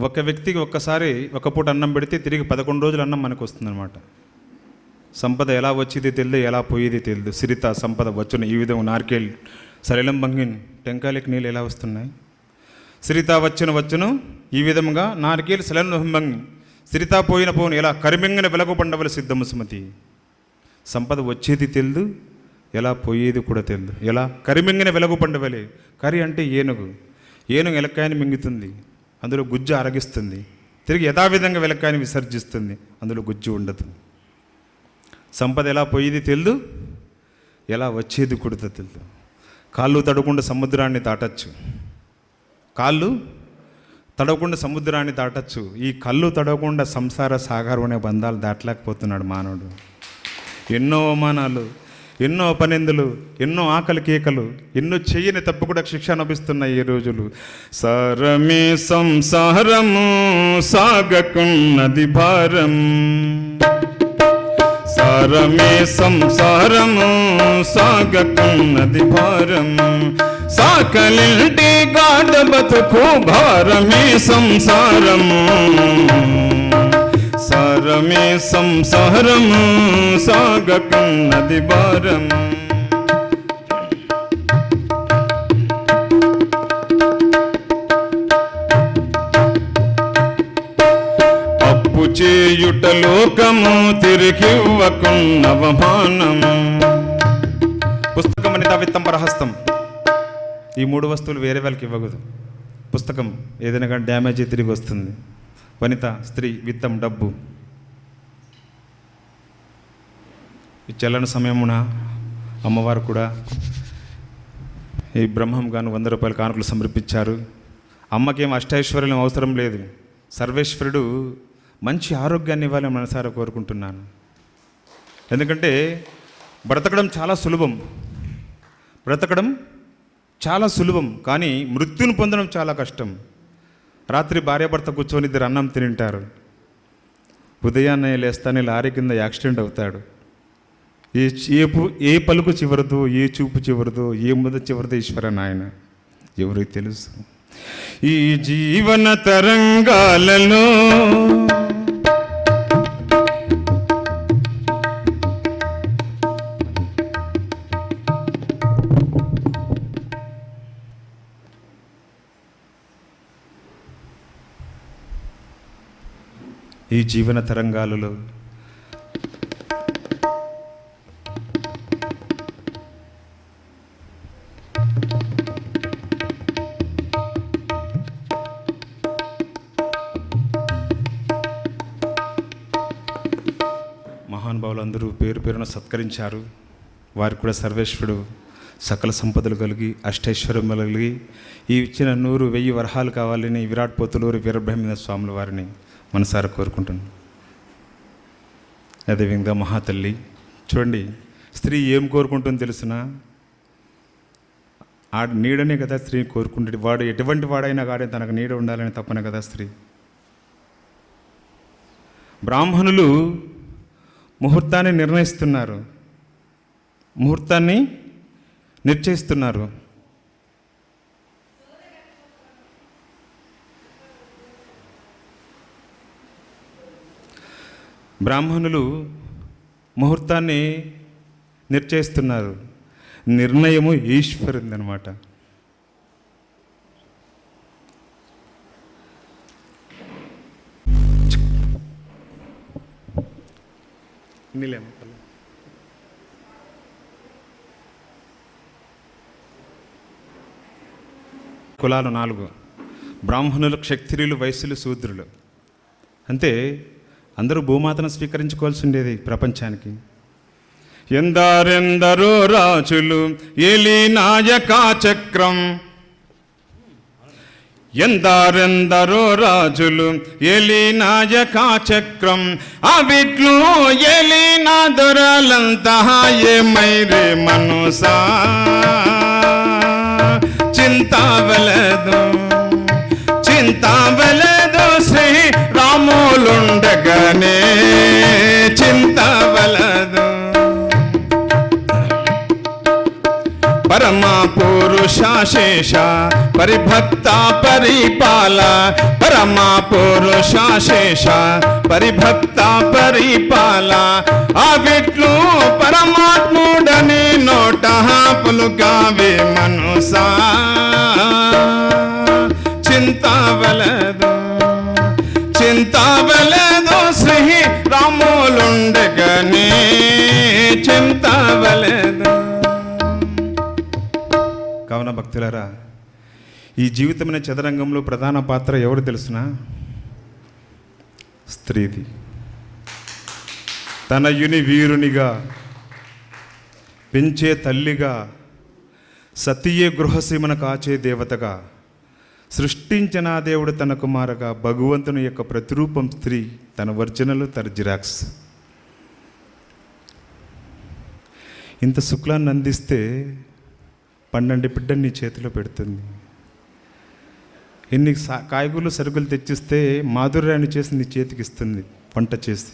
ఒక వ్యక్తికి ఒక్కసారి ఒక పూట అన్నం పెడితే తిరిగి 11 రోజులు అన్నం మనకు వస్తుందన్నమాట. సంపద ఎలా వచ్చేది తెలియదు, ఎలా పోయేది తెలియదు. సిరిత సంపద వచ్చును ఈ విధంగా నార్కేల్ సరళం భంగిన్ టెంకాయలకి నీళ్ళు ఎలా వస్తున్నాయి. సిరిత వచ్చును ఈ విధముగా నారికేలు సలనుభంగి సిరిత పోయిన ఎలా కరిమింగిన వెలగు పండవల సిద్ధము సుమతి. సంపద వచ్చేది తెలియదు, ఎలా పోయేది కూడా తెలియదు. ఎలా కరిమింగిన వెలగు పండవలే. కరి అంటే ఏనుగు ఎలక్కాయని మింగుతుంది, అందులో గుజ్జు అరగిస్తుంది. తిరిగి యథావిధంగా వెలక్కాయని విసర్జిస్తుంది, అందులో గుజ్జు ఉండదు. సంపద ఎలా పోయేది తెలియదు, ఎలా వచ్చేది కూడా తెలియదు. కాళ్ళు తడకుండా సముద్రాన్ని దాటచ్చు, కాళ్ళు తడవకుండా సముద్రాన్ని దాటచ్చు. ఈ కళ్ళు తడవకుండా సంసార సాగరం అనే బంధాలు దాటలేకపోతున్నాడు మానవుడు. ఎన్నో అవమానాలు, ఎన్నో పనిందులు, ఎన్నో ఆకలి కేకలు, ఎన్నో చెయ్యని తప్పు కూడా శిక్ష అనుభవిస్తున్నాయి ఈ రోజులు. సారమే సంసారము సాగకున్నది భారం, సారమే సంసారము సాగకున్నది భారం, సాకలింటి గాఢ బతుకు భారమే సంసారము, సారమే సంసారము సాగకున్నది భారం. అప్పు చేయుట లోకము తిరిగివ్వకున్నవమానము. పుస్తకం అనిత విత్తం పరహస్తం. ఈ 3 వస్తువులు వేరే వాళ్ళకి ఇవ్వకూడదు. పుస్తకం ఏదైనా కానీ డ్యామేజ్ తిరిగి వస్తుంది. వనిత స్త్రీ, విత్తం డబ్బు. ఈ చెల్లని సమయమున అమ్మవారు కూడా ఈ బ్రహ్మం గాను 100 రూపాయల కానుకలు సమర్పించారు. అమ్మకేం అష్టైశ్వర్యం అవసరం లేదు, సర్వేశ్వరుడు మంచి ఆరోగ్యాన్ని ఇవ్వాలని మనసారా కోరుకుంటున్నాను. ఎందుకంటే బ్రతకడం చాలా సులభం, కానీ మృత్యుని పొందడం చాలా కష్టం. రాత్రి భార్యాభర్త కూర్చొని 2 అన్నం తింటారు, ఉదయాన్నే లేస్తానే లారీ కింద యాక్సిడెంట్ అవుతాడు. ఏ పలుకు చివరదో, ఏ చూపు చివరదో, ఏ ముద చివరదో ఈశ్వర నాయన ఎవరికి తెలుసు. ఈ జీవన తరంగాలలో ఈ జీవన తరంగాలలో మహానుభావులందరూ పేరు పేరున సత్కరించారు. వారికి కూడా సర్వేశ్వరుడు సకల సంపదలు కలిగి అష్టైశ్వర్యములు కలిగి ఈ ఇచ్చిన 100,000 వరహాలు కావాలని విరాట్ పోతులూరు వీరబ్రహ్మేంద్ర స్వాముల వారిని మనసారా కోరుకుంటున్నాను. అదేవిధంగా మహాతల్లి చూడండి, స్త్రీ ఏం కోరుకుంటుందో తెలుసునా? ఆ నీడనే కదా స్త్రీ కోరుకుంటుంది. వాడు ఎటువంటి వాడైనా కానీ తనకు నీడ ఉండాలని తప్పన కదా స్త్రీ. బ్రాహ్మణులు ముహూర్తాన్ని నిశ్చయిస్తున్నారు. బ్రాహ్మణులు ముహూర్తాన్ని నిర్ణయిస్తున్నారు. నిర్ణయము ఈశ్వరుంది అనమాట. కులాలు 4: బ్రాహ్మణులు, క్షత్రియులు, వైశ్యులు, శూద్రులు. అంతే, అందరూ భూమాతను స్వీకరించుకోవాల్సి ఉండేది ప్రపంచానికి. ఎందరెందరో రాజులు ఏలి నాయకా చక్రం, ఎందరెందరో రాజులు ఏలి నాయకా చక్రం, అవిట్లు ఏలిన దొరలంతా ఏమైరే మనుసా చింతావలదు, చింతావలదు శ్రీ రాములుండగానే చింతావలదు. పరమ పురుషాశేష పరిభక్త పరిపాల, పరమ పురుషాశేష పరిభక్త పరిపాల, అవిట్లు పరమాత్ముడని నోట పలుకావే మనుసా చింతావలదు, చింతావలదు శ్రీ రాములుండగానే చింతావలదు. కావున భక్తులారా, ఈ జీవితమైన చదరంగంలో ప్రధాన పాత్ర ఎవరు తెలుసునా? స్త్రీది. తనయుని వీరునిగా పెంచే తల్లిగా, సతీయే గృహసీమను కాచే దేవతగా సృష్టించిన ఆ దేవుడు తన కుమారుగా, భగవంతుని యొక్క ప్రతిరూపం స్త్రీ, తన ఒరిజినల్, తన జిరాక్స్. ఇంత శుక్లాన్ని అందిస్తే 12 బిడ్డని నీ చేతిలో పెడుతుంది. ఎన్ని కాయగూరలు సరుకులు తెచ్చిస్తే మాధుర్యాన్ని చేసి నీ చేతికి ఇస్తుంది వంట చేసి.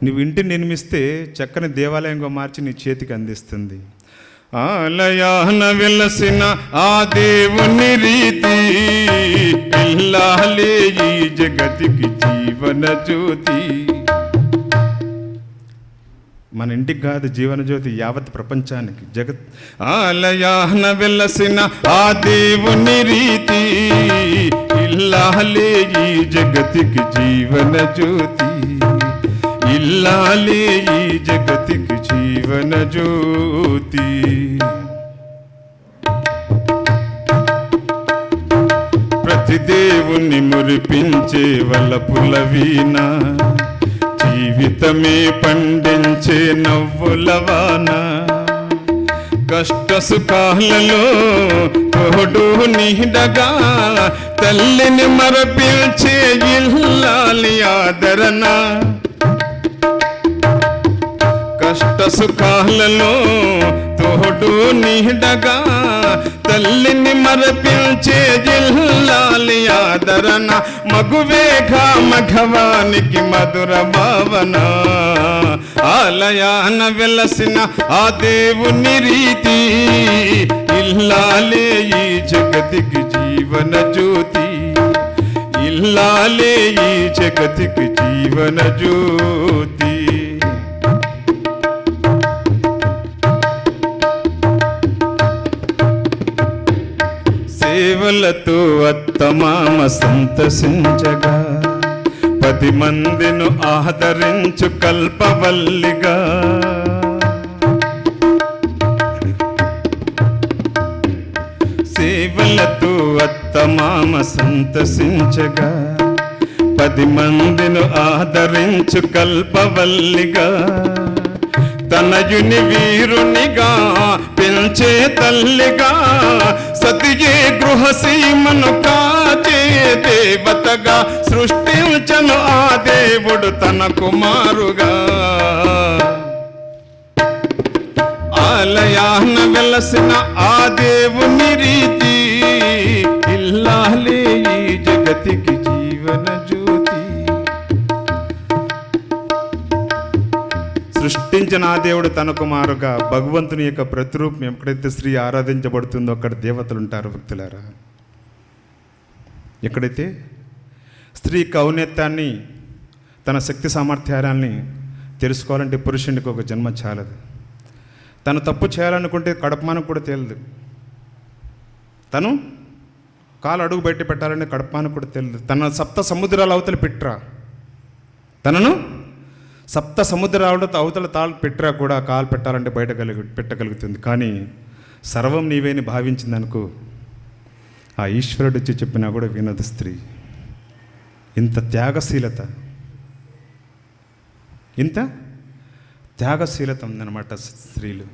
నువ్వు ఇంటిని నిర్మిస్తే చక్కని దేవాలయంగా మార్చి నీ చేతికి అందిస్తుంది. ఆలయాన వెలసిన ఆ దేవుని రీతి, ఇల్లాలే ఈ జగతికి జీవన జ్యోతి. మన ఇంటికి కాదు జీవన జ్యోతి, యావత్ ప్రపంచానికి జగత్. ఆలయాన వెలసిన ఆ దేవుని రీతి, ఇల్లాలే ఈ జగతికి జీవన జ్యోతి, ఇల్లాలే ఈ జగతికి జీవన జ్యోతి. ప్రతి దేవుణ్ణి మురిపించే వలపుల వీణ, జీవితమే పండించే నవ్వుల వాన, కష్ట సుఖాలలో తోడు నీడగా తల్లిని మరపిల్చే ఇల్లాలి ఆదరణ, కష్ట సుఖాలలో తోడు నీడగా తల్లిని మరపిల్చే జిల్లాలి ఆదరణ, మగువేగా మఘవానికి మధుర భావన. ఆలయాన వెలసిన ఆ దేవుని రీతి, ఇల్లాలే ఈ జగతికి జీవన జ్యోతి, ఇల్లాలే ఈ జగతికి జీవన జ్యోతి. సేవలతో అత్తమామ సంతసించగా, 10 మందిను ఆదరించు కల్పవల్లిగా, సేవలతో అత్తమామ సంతసించగా, 10 మందిను ఆదరించు కల్పవల్లిగా, తనయుని వీరునిగా పెంచే తల్లిగా, సతియే గృహసీమను కాచే దేవతగా సృష్టించను ఆ దేవుడు తన కుమారుగా. ఆలయాన వెలసిన ఆ దేవుని రీతి, ఇల్లాలే ఈ జగతికి జీవన జ్యోతి. సృష్టించిన ఆ దేవుడు తన కుమారుగా, భగవంతుని యొక్క ప్రతిరూపం ఎక్కడైతే స్త్రీ ఆరాధించబడుతుందో అక్కడ దేవతలు ఉంటారు భక్తులారా. ఎక్కడైతే స్త్రీ కౌన్నత్యాన్ని తన శక్తి సామర్థ్యాలని తెలుసుకోవాలంటే పురుషునికి ఒక జన్మ చాలదు. తను తప్పు చేయాలనుకుంటే కడపమానకు కూడా తేలదు. తను కాలు అడుగు బయట పెట్టాలని కడపమానకు కూడా తెలియదు. తన సప్త సముద్రాల అవతల పెట్టరా, తనను సప్త సముద్రాల అవతల తాళ్ళు పెట్టరా కూడా కాలు పెట్టాలంటే పెట్టగలుగుతుంది. కానీ సర్వం నీవేని భావించింది అనుకో, ఆ ఈశ్వరుడు వచ్చి చెప్పినా కూడా వినదు స్త్రీ. ఇంత త్యాగశీలత, ఇంత త్యాగశీలత ఉందన్నమాట స్త్రీలు.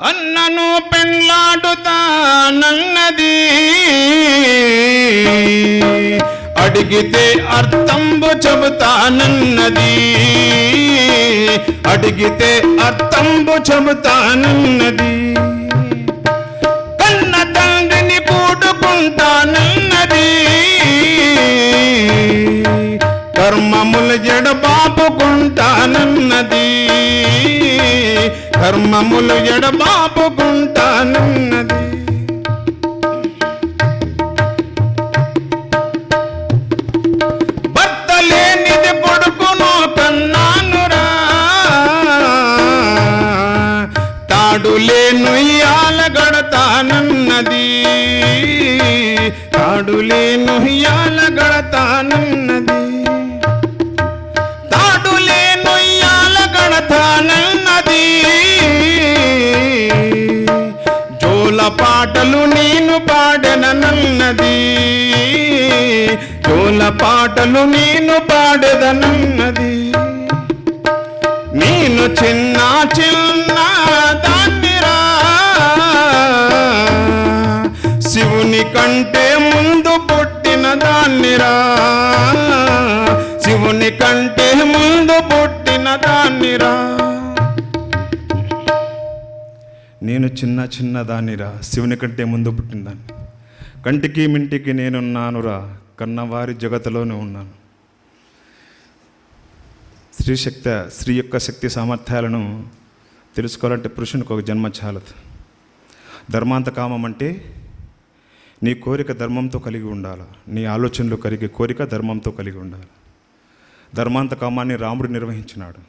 అన్నను పెళ్ళాడుతానన్నది, అడిగితే అర్థంబు చెబుతానన్నది, అడిగితే అర్థంబు చెబుతానన్నది, కన్న తండ్రిని కూడుకుంటానన్నది, కర్మములు ఎడబాపుకుంటానన్నది, కర్మములు ఎడబాపుకుంటానన్నది. భర్త లేనిది కొడుకును కన్నానురా, తాడు లేను ఇయాల గడతానన్నది, తాడు లేను ఇయాల గడతానన్నది, తాడు లేను ఇయాల గడతానన్నది, జోల పాటలు నేను పాడెదనన్నది, జోల పాటలు నేను పాడెదనన్నది. నేను చిన్న చిన్న దాన్నిరా, శివుని కంటే ముందు పుట్టిన దాన్నిరా, శివుని కంటే ముందు పుట్టిన దాన్నిరా. నేను చిన్న చిన్న దానిరా, శివుని కంటే ముందు పుట్టిందాన్ని, కంటికి మింటికి నేనున్నానురా, కన్నవారి జగత్తులోనే ఉన్నాను. స్త్రీ యొక్క శక్తి సామర్థ్యాలను తెలుసుకోవాలంటే పురుషునికి ఒక జన్మ చాలదు. ధర్మాంత కామం అంటే నీ కోరిక ధర్మంతో కలిగి ఉండాలి, నీ ఆలోచనలు కలిగే కోరిక ధర్మంతో కలిగి ఉండాలి. ధర్మాంత కామాన్ని రాముడు నిర్వహించినాడు.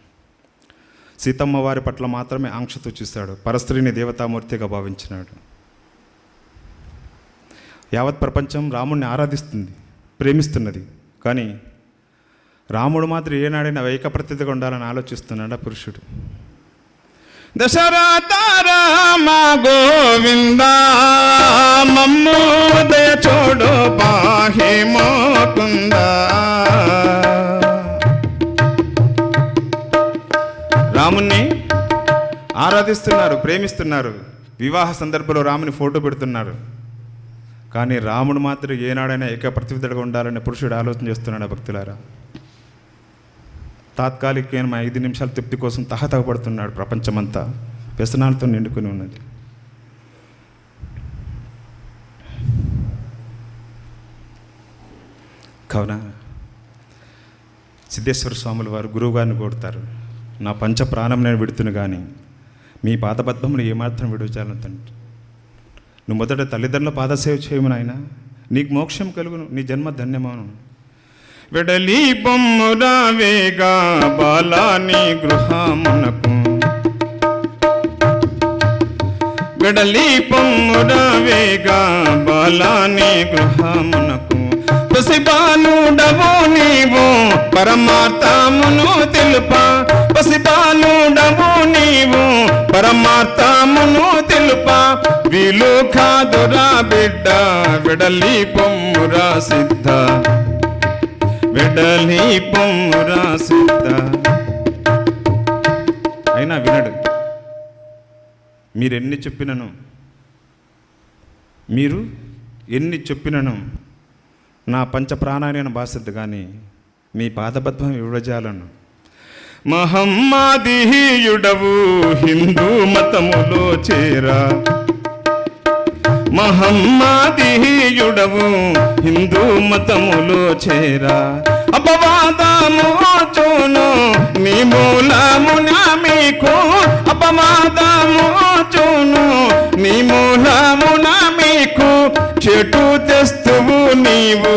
సీతమ్మ వారి పట్ల మాత్రమే ఆంక్షతో చూశాడు, పరస్త్రీని దేవతామూర్తిగా భావించినాడు. యావత్ ప్రపంచం రాముడిని ఆరాధిస్తుంది, ప్రేమిస్తున్నది. కానీ రాముడు మాత్రం ఏనాడైనా ఏకప్రతిగా ఉండాలని ఆలోచిస్తున్నాడు ఆ పురుషుడు. దశరథ రామ గోవింద మమ్ము దయ చూడు పాహి మోకుంద. రాముణ్ణి ఆరాధిస్తున్నారు, ప్రేమిస్తున్నారు. వివాహ సందర్భంలో రాముని ఫోటో పెడుతున్నారు. కానీ రాముడు మాత్రం ఏనాడైనా ఏకప్రతిగా ఉండాలని పురుషుడు ఆలోచన చేస్తున్నాడు. భక్తులారా, తాత్కాలికమైన 5 నిమిషాల తృప్తి కోసం తహతహపడుతున్నాడు. ప్రపంచమంతా వ్యసనాలతో నిండుకొని ఉన్నది. కావున సిద్ధేశ్వర స్వాముల వారు గురువుగారిని కోరుతారు, నా పంచ ప్రాణం నేను విడుతును కానీ మీ పాదపద్మములు ఏమాత్రం విడుచాలను తండ్రి. నువ్వు మొదట తల్లిదండ్రుల పాదసేవ చేయమని ఆయన, నీకు మోక్షం కలుగును, నీ జన్మ ధన్యమవును. వెడలి బొమ్మురా వేగా బాలాని గృహమునకు, వెడలి బొమ్మురా వేగా బాలాని గృహమునకు, పసిబాలుడవు నీవు పరమార్థమును తెలుప, పసిబాలుడవు నీవు పరమార్థమును తెలుప, వీలు కాదురా బిడ్డ వెడలి బొమ్మురా సిద్ధ, వెడలి బొమ్మురా సిద్ధ. అయినా వినడు. మీరు ఎన్ని చెప్పినను నా పంచ ప్రాణాన్ని అని బాసిద్దు కానీ మీ పాదపద్మం విడజాలను. మహమ్మదీయుడవు హిందూ మతములో చేరా, మహమ్మదీయుడవు హిందూ మతములో చేరా, అపవాదము చూను నీ మూలమున మీకు, అపవాదము చూను నీ మూలమున మీకు, చెటు తెస్తువు నీవు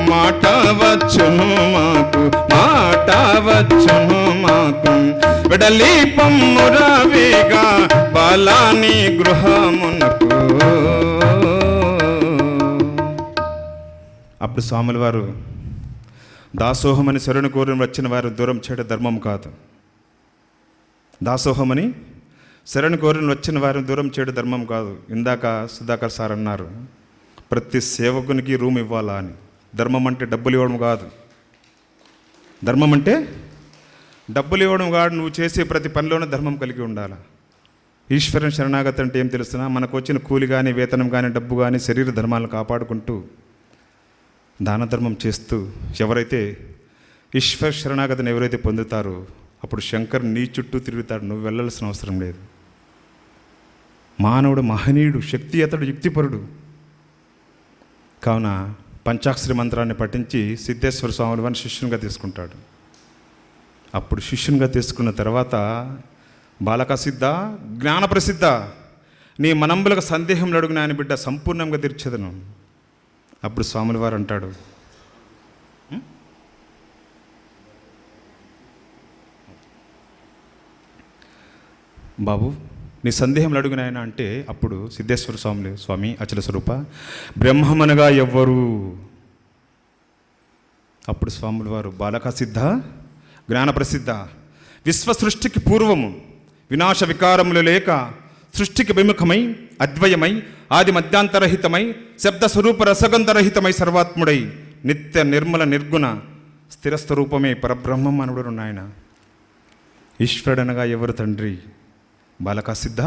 మాట వచ్చును మాకు, మాట వచ్చును మాకు వెడలి పమ్మురా వేగ బాలాని గృహమునకు. అప్పుడు స్వాముల వారు దాసోహమని శరణు కోరిన వచ్చిన వారు దూరం చేయడం ధర్మం కాదు. దాసోహమని శరణు కోరిన వచ్చిన వారిని దూరం చేయడం ధర్మం కాదు. ఇందాక సుధాకర్ సార్ అన్నారు, ప్రతి సేవకునికి రూమ్ ఇవ్వాలా అని. ధర్మం అంటే డబ్బులు ఇవ్వడం కాదు. ధర్మం అంటే డబ్బులు ఇవ్వడం కాదు. నువ్వు చేసే ప్రతి పనిలోనే ధర్మం కలిగి ఉండాలి. ఈశ్వరుని శరణాగతి అంటే ఏం తెలుస్తున్నా, మనకు వచ్చిన కూలి కానీ వేతనం కానీ డబ్బు కానీ శరీర ధర్మాలను కాపాడుకుంటూ దాన ధర్మం చేస్తూ ఎవరైతే ఈశ్వర శరణాగతిని ఎవరైతే పొందుతారో అప్పుడు శంకర్ నీ చుట్టూ తిరుగుతాడు, నువ్వు వెళ్ళాల్సిన అవసరం లేదు. మానవుడు మహనీయుడు, శక్తి అతడు, యుక్తిపరుడు. కావున పంచాక్షరి మంత్రాన్ని పఠించి సిద్ధేశ్వర స్వాముల వారిని శిష్యునిగా తీసుకుంటాడు. అప్పుడు శిష్యునిగా తీసుకున్న తర్వాత బాలక సిద్ధ జ్ఞాన ప్రసిద్ధ నీ మనంబులకు సందేహంలో అడుగు నాయన బిడ్డ సంపూర్ణంగా తీర్చేదను. అప్పుడు స్వాముల వారు అంటాడు, బాబు నీ సందేహంలో అడుగు నాయన అంటే అప్పుడు సిద్ధేశ్వర స్వాములు, స్వామి అచల స్వరూప బ్రహ్మమనగా ఎవ్వరు? అప్పుడు స్వాముల వారు బాలక సిద్ధ జ్ఞాన ప్రసిద్ధ విశ్వ సృష్టికి పూర్వము వినాశ వికారములు లేక సృష్టికి విముఖమై అద్వయమై ఆది మధ్యాంతరహితమై శబ్ద స్వరూప రసగంధరహితమై సర్వాత్ముడై నిత్య నిర్మల నిర్గుణ స్థిరస్వరూపమే పరబ్రహ్మం అనుడు నాయన. ఈశ్వరుడనగా ఎవరు తండ్రి? బాలక సిద్ధ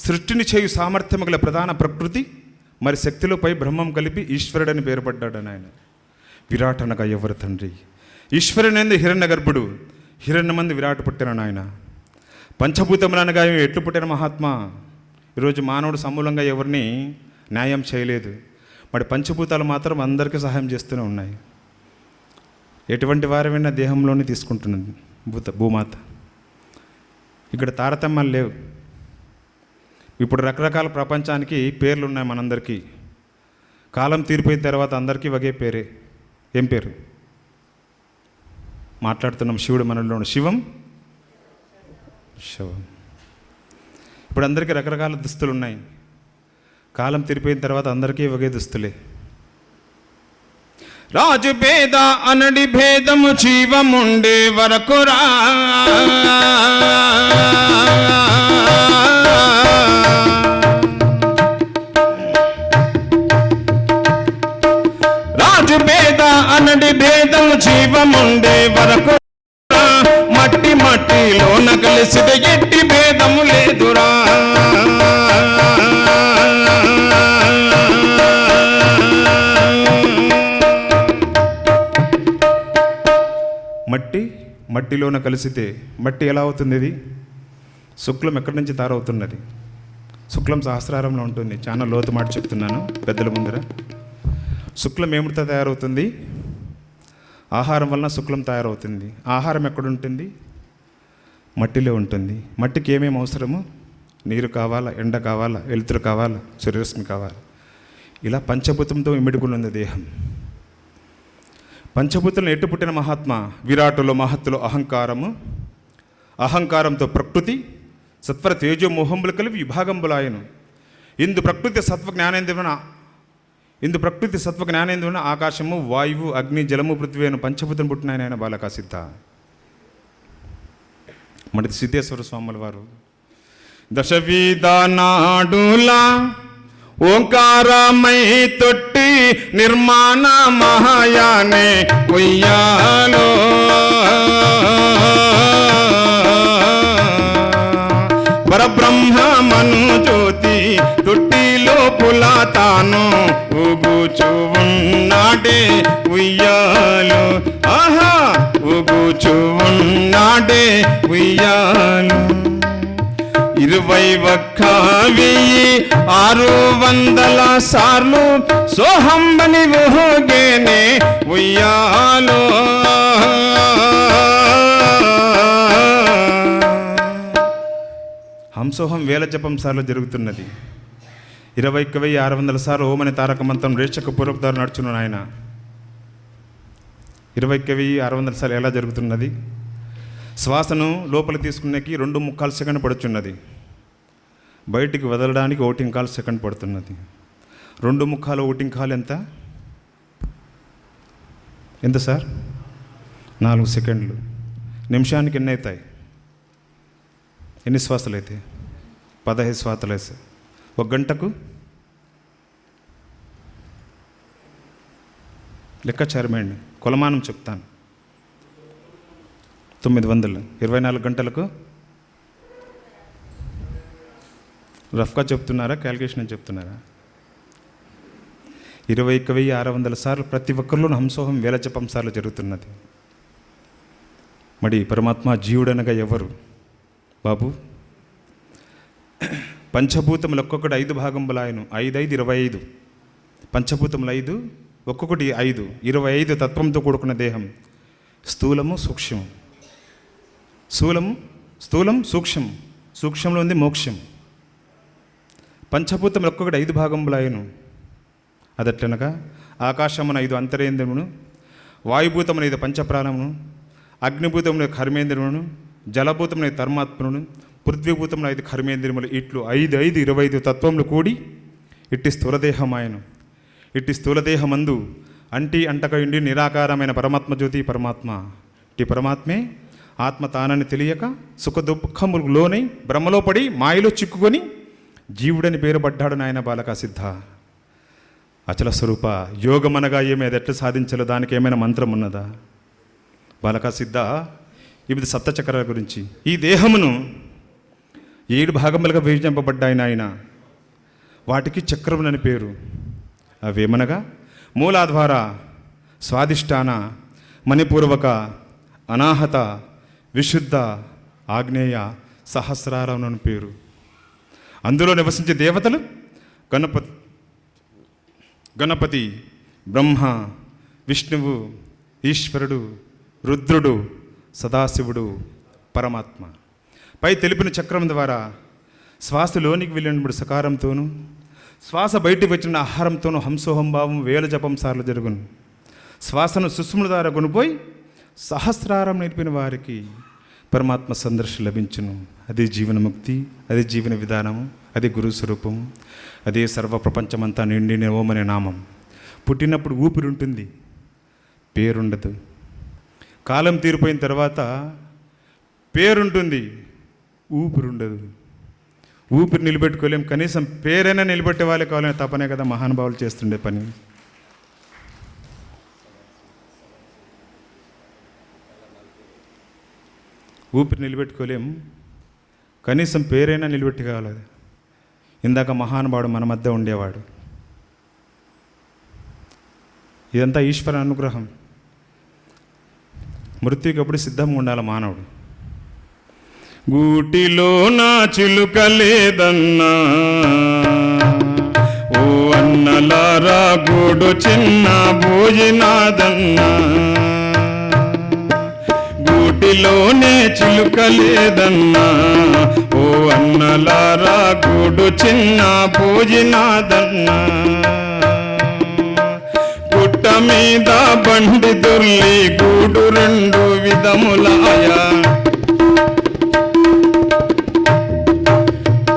సృష్టిని చేయు సామర్థ్యము గల ప్రధాన ప్రకృతి మరి శక్తిలోపై బ్రహ్మం కలిపి ఈశ్వరుడని పేరుపడ్డాడు నాయన. విరాట్ అనగా ఎవరు తండ్రి? ఈశ్వరునందు హిరణ్య గర్భుడు, హిరణ్యమందు విరాట్ పుట్టిన నాయన. పంచభూతములనగా ఎట్లు పుట్టిన మహాత్మా? ఈరోజు మానవుడు సమూలంగా ఎవరిని న్యాయం చేయలేదు. మరి పంచభూతాలు మాత్రం అందరికీ సహాయం చేస్తూనే ఉన్నాయి. ఎటువంటి వారమైనా దేహంలోనే తీసుకుంటున్నది భూమాత. ఇక్కడ తారతమ్యాలు లేవు. ఇప్పుడు రకరకాల ప్రపంచానికి పేర్లు ఉన్నాయి మనందరికీ. కాలం తీరిపోయిన తర్వాత అందరికీ ఒకే పేరే. ఏం పేరు మాట్లాడుతున్నాం? శివుడు మనలో శివం, శివం. ఇప్పుడు అందరికీ రకరకాల దుస్తులు ఉన్నాయి. కాలం తీరిపోయిన తర్వాత అందరికీ ఒకే దుస్తులే. రాజు భేద అనడి భేదము జీవముండే వరకు రా, రాజు భేద అనడి భేదము జీవముండే వరకు మట్టి మట్టిలోన కలిసిద ఎట్టి భేదము లేదురా. మట్టి మట్టిలోన కలిసితే మట్టి ఎలా అవుతుంది? ఇది శుక్లం ఎక్కడి నుంచి తయారవుతున్నది? శుక్లం సహస్రారంలో ఉంటుంది. చాలా లోతు మాట చెప్తున్నాను పెద్దల ముందర. శుక్లం ఏమిటితో తయారవుతుంది? ఆహారం వలన శుక్లం తయారవుతుంది. ఆహారం ఎక్కడుంటుంది? మట్టిలో ఉంటుంది. మట్టికి ఏమేమి అవసరము? నీరు కావాలా, ఎండ కావాలా, వెలుతురు కావాలా, సూర్యరశ్మి కావాలా. ఇలా పంచభూతంతో ఇమిడుకుని ఉంది దేహం. పంచభూతులను ఎట్టు పుట్టిన మహాత్మ? విరాటులో మహత్తులో అహంకారము, అహంకారంతో ప్రకృతి, సత్వర తేజో మోహంబులు కలిపి విభాగంబులాయను. ఇందు ప్రకృతి సత్వ జ్ఞానేంద్రున ఆకాశము, వాయువు, అగ్ని, జలము, పృథ్వీ అయిన పంచభూతం పుట్టిన ఆయన బాలక సిద్ధ. మరి సిద్ధేశ్వర స్వాముల వారు దశవిధానాడులా ఓంకారమై తొట్టి నిర్మాణ మహాయానే ఉయ్యాలో పరబ్రహ్మను జ్యోతి తొట్టిలో పులా తాను ఊగుచూ ఉన్నాడే ఉయ్యాలో. ఆహా ఊగుచూ ఉన్నాడే ఉయ్యాలో. 21,600 సార్లు సోహంబని ఊగేనే ఉయ్యాలో. హంసోహం 1000 జపం సార్లు జరుగుతున్నది. 21,600 సార్లు ఓమని తారక మంత్రం రేచక పూర్వక నడుచును ఆయన. 21,600 సార్లు ఎలా జరుగుతున్నది? శ్వాసను లోపల తీసుకునేకి 2.75 సెకండ్ పడుచున్నది, బయటికి వదలడానికి 1.25 సెకండ్ పడుతున్నది. 2.25 1.25 ఎంత ఎంత సార్? 4 సెకండ్లు. నిమిషానికి ఎన్ని అవుతాయి? ఎన్ని శ్వాసలు అయితే? 15 శ్వాసలు వేస్తాయి. 1 గంటకు లెక్కాచారమేండి, కొలమానం చెప్తాను. 900. 24 గంటలకు రఫ్గా చెప్తున్నారా, క్యాల్కులేషన్ చెప్తున్నారా? 21,600 సార్లు ప్రతి ఒక్కరిలోనూ హంసోహం వేల జపం సార్లు జరుగుతున్నది. మరి పరమాత్మ జీవుడనగా ఎవరు బాబు? పంచభూతములు ఒక్కొక్కటి 5 భాగంబులాయను. 5 5 25. పంచభూతములు 5, ఒక్కొక్కటి 5, 25 తత్వంతో కూడుకున్న దేహం. స్థూలము సూక్ష్మం, స్థూలం సూక్ష్మం, సూక్ష్మంలో ఉంది మోక్షం. పంచభూతములు ఒక్కొక్కటి 5 భాగంబులాయను. అదట్లనగా ఆకాశమున 5 అంతరేంద్రమును, వాయుభూతమున 5 పంచప్రాణమును, అగ్నిభూతమున కర్మేంద్రమును, జలభూతమున 5 ధర్మాత్మను, పృథ్వీభూతమున 5 కర్మేంద్రియములు. ఇట్లు 5 5 25 తత్వములు కూడి ఇట్టి స్థూలదేహమాయను. ఇట్టి స్థూలదేహమందు అంటకయుండి నిరాకారమైన పరమాత్మ జ్యోతి పరమాత్మ. ఇట్టి పరమాత్మే ఆత్మ తానని తెలియక సుఖ దుఃఖములకు లోనై భ్రమలో పడి మాయలో చిక్కుకొని జీవుడని పేరుపడ్డాడు నాయన బాలక సిద్ధ. అచల స్వరూప యోగమనగా ఏమి, అది ఎట్లా సాధించాలో దానికి ఏమైనా మంత్రం ఉన్నదా? బాలక సిద్ధ, ఇది సప్తచక్రాల గురించి. ఈ దేహమును 7 భాగములుగా విభజింపబడ్డాయి నాయన. వాటికి చక్రములని పేరు. అవేమనగా మూలాధార, స్వాదిష్టాన, మణిపూర్వక, అనాహత, విశుద్ధ, ఆగ్నేయ, సహస్రారం అని పేరు. అందులో నివసించే దేవతలు గణపతి, బ్రహ్మ, విష్ణువు, ఈశ్వరుడు, రుద్రుడు, సదాశివుడు, పరమాత్మ. పై తెలిపిన చక్రం ద్వారా శ్వాసలోనికి వెళ్ళినప్పుడు సకారంతోనూ, శ్వాస బయటికి వచ్చిన ఆహారంతోనూ హంసోహం భావం వేల జపం సార్లు జరుగును. శ్వాసను సుష్ముల ద్వారా కొనిపోయి సహస్రారం నేర్పిన వారికి పరమాత్మ సందర్శన లభించును. అదే జీవనముక్తి, అదే జీవన విధానము, అదే గురు స్వరూపము, అదే సర్వ ప్రపంచమంతా నిండిన ఓం అనే నామం. పుట్టినప్పుడు ఊపిరి ఉంటుంది, పేరుండదు. కాలం తీరిపోయిన తర్వాత పేరుంటుంది, ఊపిరి ఉండదు. ఊపిరి నిలబెట్టుకోలేం, కనీసం పేరైనా నిలబెట్టే వాళ్ళే కావాలని తపనే కదా మహానుభావులు చేస్తుండే పని. ఊపిరి నిలబెట్టుకోలేం, కనీసం పేరైనా నిలబెట్టుకోవాలి. ఇందాక మహానుభావుడు మన మధ్య ఉండేవాడు. ఇదంతా ఈశ్వర అనుగ్రహం. మృత్యుకి ఎప్పుడు సిద్ధంగా ఉండాలి మానవుడు. గూటిలో నా చిలుక లేదన్నా, ఓ అన్నలారా గూడు చిన్న భోజనాదన్నా. గూటిలోనే చిలుక లేదన్నా, ఓ అన్నలారా గూడు చిన్న భోజనాదన్నా. గుట్ట మీద బండి దొర్లి గూడు 2 విధములాయా.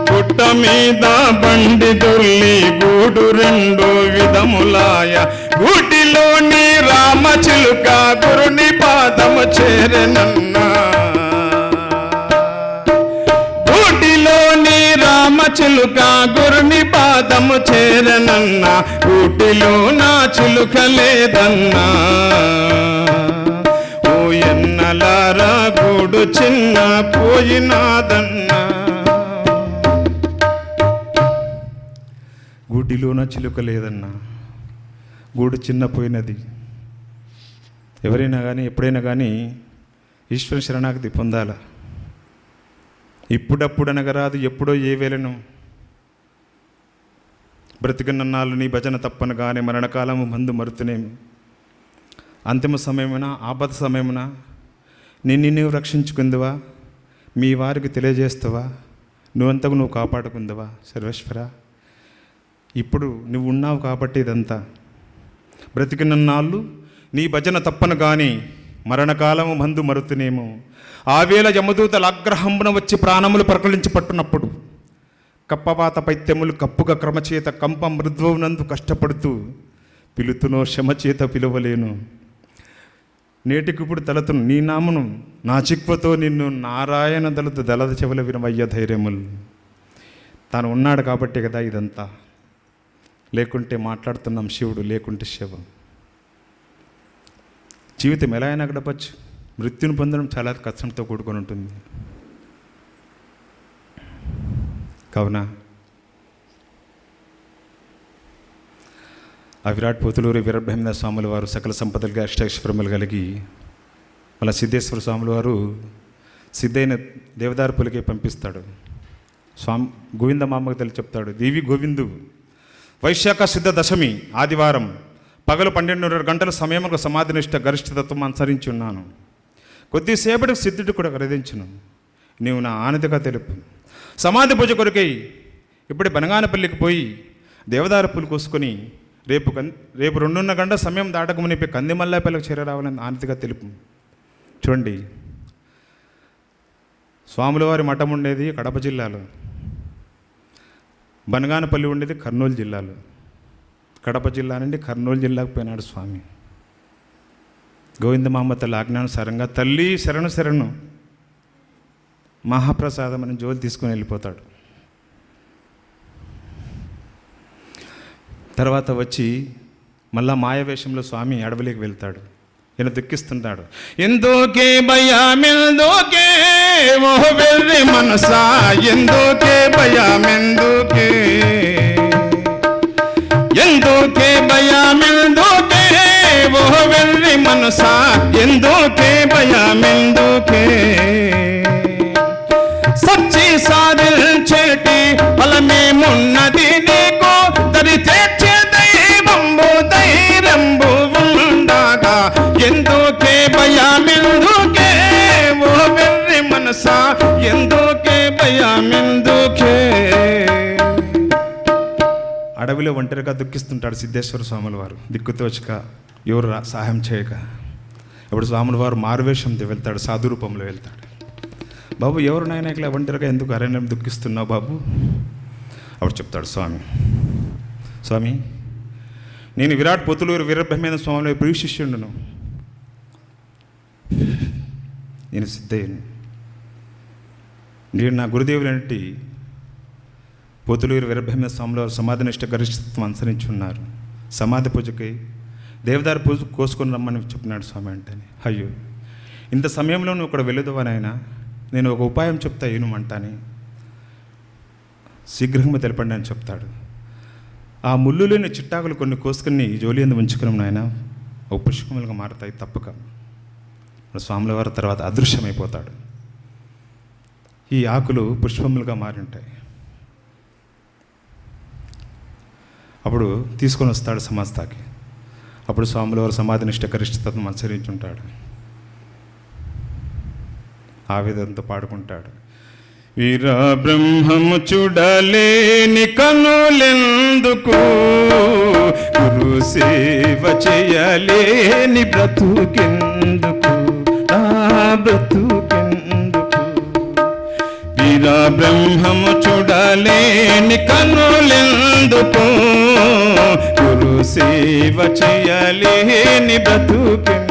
గుట్ట మీద బండి దొర్లి గూడు 2 విధములాయ. గూటిలోని రామచిలుక గురుని పాదము చేరెనన్నా. గూటిలోని రామచిలుక గురుని పాదము చేరెనన్నా. గూటిలో నా చిలుక లేదన్నా, ఓ ఎన్నలారా గూడు చిన్న పోయినాదన్నా. గూటిలోన చిలుక లేదన్నా, గూడు చిన్న పోయినది. ఎవరైనా కానీ ఎప్పుడైనా కానీ ఈశ్వర శరణాగతి పొందాల. ఇప్పుడప్పుడు అనగరాదు, ఎప్పుడో ఏ వేళను. బ్రతికనన్నాళ్ళు నీ భజన తప్పనగానే మరణకాలము మందు మరుతునేమి. అంతిమ సమయమున, ఆపద సమయమున నిన్ను నువ్వు రక్షించుకుందువా, మీ వారికి తెలియజేస్తావా, నువ్వంతకు నువ్వు కాపాడుకుందువా సర్వేశ్వర. ఇప్పుడు నువ్వు ఉన్నావు కాబట్టి ఇదంతా. బ్రతికినన్నాళ్ళు నీ భజన తప్పను కానీ మరణకాలము మందు మరుతునేమో. ఆవేళ యమదూతల అగ్రహంబున వచ్చి ప్రాణములు ప్రకలించి పట్టునప్పుడు కప్పవాత పైత్యములు కప్పుగా క్రమచేత కంప మృద్వవునందు కష్టపడుతూ పిలుతునో క్షమచేత పిలువలేను. నేటికిప్పుడు తలతును నీ నామును నా చిక్వతో నిన్ను నారాయణ దళదు దళద చెవుల వినవయ్య ధైర్యములు. తాను ఉన్నాడు కాబట్టి కదా ఇదంతా. లేకుంటే మాట్లాడుతున్నాం శివుడు, లేకుంటే శివం. జీవితం ఎలా అయినా గడపచ్చు. మృత్యుని పొందడం చాలా కష్టంతో కూడుకొని ఉంటుంది. కావున ఆ విరాట్ పోతులూరి వీరబ్రహ్మేంద్ర స్వాముల వారు సకల సంపదలుగా అష్టైశ్వర్యములు కలిగి మళ్ళీ సిద్ధేశ్వర స్వాముల వారు సిద్ధైన దేవదారుపులకే పంపిస్తాడు. స్వామి గోవింద మామకు తెలిసి చెప్తాడు, దేవి గోవిందు వైశాఖ శుద్ధ దశమి ఆదివారం పగలు 12:30 గంటల సమయంలో సమాధినిష్ట గరిష్ఠతత్వం అనుసరించి ఉన్నాను. కొద్దిసేపటికి సిద్ధుడు కూడా ఖరీదించును. నీవు నా ఆనతిగా తెలుపు. సమాధి పూజ కొరకై ఇప్పుడు బనగానపల్లికి పోయి దేవదారు పూలు కోసుకొని రేపు 2:30 గంటల సమయం దాటకమునిపై కందిమల్లాపల్లికి చేరరావాలని ఆనతిగా తెలుపు. చూడండి, స్వాముల వారి మఠం ఉండేది కడప జిల్లాలో, బనగానపల్లి ఉండేది కర్నూలు జిల్లాలో. కడప జిల్లా నుండి కర్నూలు జిల్లాకు పోయినాడు స్వామి. గోవిందమామ తల్లి ఆజ్ఞానుసారంగా తల్లి శరణు శరణు మహాప్రసాదం అని జోలు తీసుకుని వెళ్ళిపోతాడు. తర్వాత వచ్చి మళ్ళా మాయవేషంలో స్వామి అడవిలోకి వెళ్తాడు. ఈయన దుఃఖిస్తుంటాడు. ఎందుకే భయమెందుకే ఓ వెర్రి మనసా, ఎందుకే భయమెందుకే, ఎందుకే భయమెందుకే ఓ వెర్రి మనసా, ఎందుకే భయమెందుకే, సచ్చి సాధించేటి ఫలమేమున్నది నీకు, దరి తెచ్చే దైవంబు ధైర్యంబు ఉండగా, ఎందుకే భయమెందుకే ఓ వెర్రి మనసా, ఎందుకే భయమెందుకే. అడవిలో ఒంటరిగా దుఃఖిస్తుంటాడు సిద్ధేశ్వర స్వాముల వారు. దిక్కుతోచక ఎవరు సహాయం చేయక ఇప్పుడు స్వాముల వారు మారువేషంతో వెళ్తాడు, సాధు రూపంలో వెళ్తాడు. బాబు ఎవరు నాయన ఇట్లా ఒంటరిగా ఎందుకు అరణ్యం దుఃఖిస్తున్నావు బాబు? అప్పుడు చెప్తాడు స్వామి, స్వామి నేను విరాట్ పోతులూరు వీరబ్రహ్మేంద్ర స్వామిలో ప్రియ శిష్యుండును, నేను సిద్ధయ్యను. నేను నా గురుదేవులంటి పోతులూరు వీరబ్రహ్మేంద్ర స్వామిలో సమాధినిష్ట గరిష్ఠత్వం అనుసరించి ఉన్నారు. సమాధి పూజకి దేవదారు పూజ కోసుకొని రమ్మని చెప్పినాడు స్వామి. అంటేనే అయ్యో ఇంత సమయంలో నువ్వు ఇక్కడ వెళ్ళదువా నాయనా, నేను ఒక ఉపాయం చెప్తా ఏనుమంటాని, శీఘ్రంగా తెలపండి అని చెప్తాడు. ఆ ముళ్ళులోని చిట్టాకులు కొన్ని కోసుకొని జోలి ఎందు ఉంచుకున్నాం నాయన, ఒక పుష్పములుగా మారుతాయి తప్పక. స్వాముల వారి తర్వాత అదృశ్యమైపోతాడు. ఈ ఆకులు పుష్పములుగా మారి ఉంటాయి. అప్పుడు తీసుకొని వస్తాడు సమాస్తాకి. అప్పుడు స్వాముల వారు సమాధినిష్ట గరిష్ఠతత్వం అనుసరించుంటాడు. ఆవేదంతో పాడుకుంటాడు. వీర బ్రహ్మము చూడలేని కనులెందుకు, గురు సేవ చేయలేని బ్రతుకెందుకు, నా బ్రతుకెందుకు. వీర బ్రహ్మము చూడలేని కనులెందుకు, గురు సేవ చేయలేని బ్రతుకెందుకు.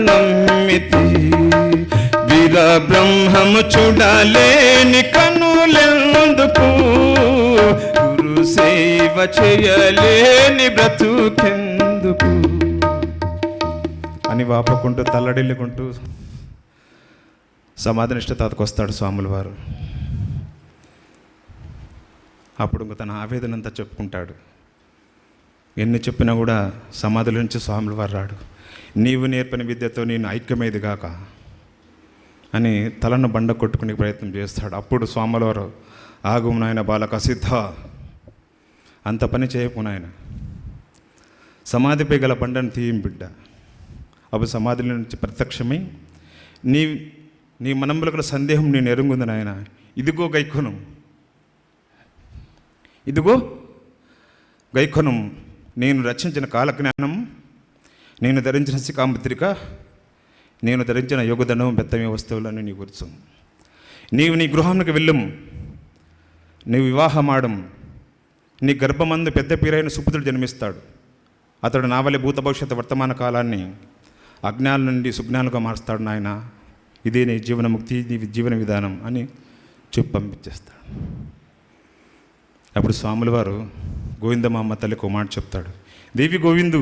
నమ్మితి వీర బ్రహ్మము చూడలేని కనులెందుకు, గురు సేవ చేయలేని బ్రతుకెందుకు అని వాపకుంటూ తల్లడిల్లుకుంటూ సమాధినిష్ట తాతకు వస్తాడు స్వాముల వారు. అప్పుడు ఇంక తన ఆవేదన అంతా చెప్పుకుంటాడు. ఎన్ని చెప్పినా కూడా సమాధుల నుంచి స్వాముల వారు రాడు. నీవు నేర్పిన విద్యతో నేను ఐక్యమేది గాక అని తలను బండ కొట్టుకునే ప్రయత్నం చేస్తాడు. అప్పుడు స్వాముల వారు, ఆగు నాయన బాలక సిద్ధ, అంత పని చేయకు నాయన, సమాధిపై గల బండను తీయం బిడ్డ. అప్పుడు సమాధుల నుంచి ప్రత్యక్షమై, నీ మనంలో గల సందేహం నేను ఎరుగుంది నాయన, ఇదిగో గైకొనం, ఇదిగో గైకొనం, నేను రచించిన కాలజ్ఞానం, నేను ధరించిన శిఖాముద్రిక, నేను ధరించిన యోగదండం, బెత్తమే వస్తువులను నీ గుర్చు. నీవు నీ గృహానికి వెళ్ళం, నీవు వివాహమాడం, నీ గర్భమందు పెద్ద పీరైన సుపుత్రుడు జన్మిస్తాడు. అతడు నా వలె భూత భవిష్యత్తు వర్తమాన కాలాన్ని అజ్ఞానం నుండి సుజ్ఞానులుగా మారుస్తాడు నాయన, ఇదే నీ జీవనముక్తి, నీ జీవన విధానం అని చెప్పి పంపించేస్తాడు. అప్పుడు స్వాముల వారు గోవిందమ్మ తల్లికి ఒక మాట చెప్తాడు. దేవి గోవిందు,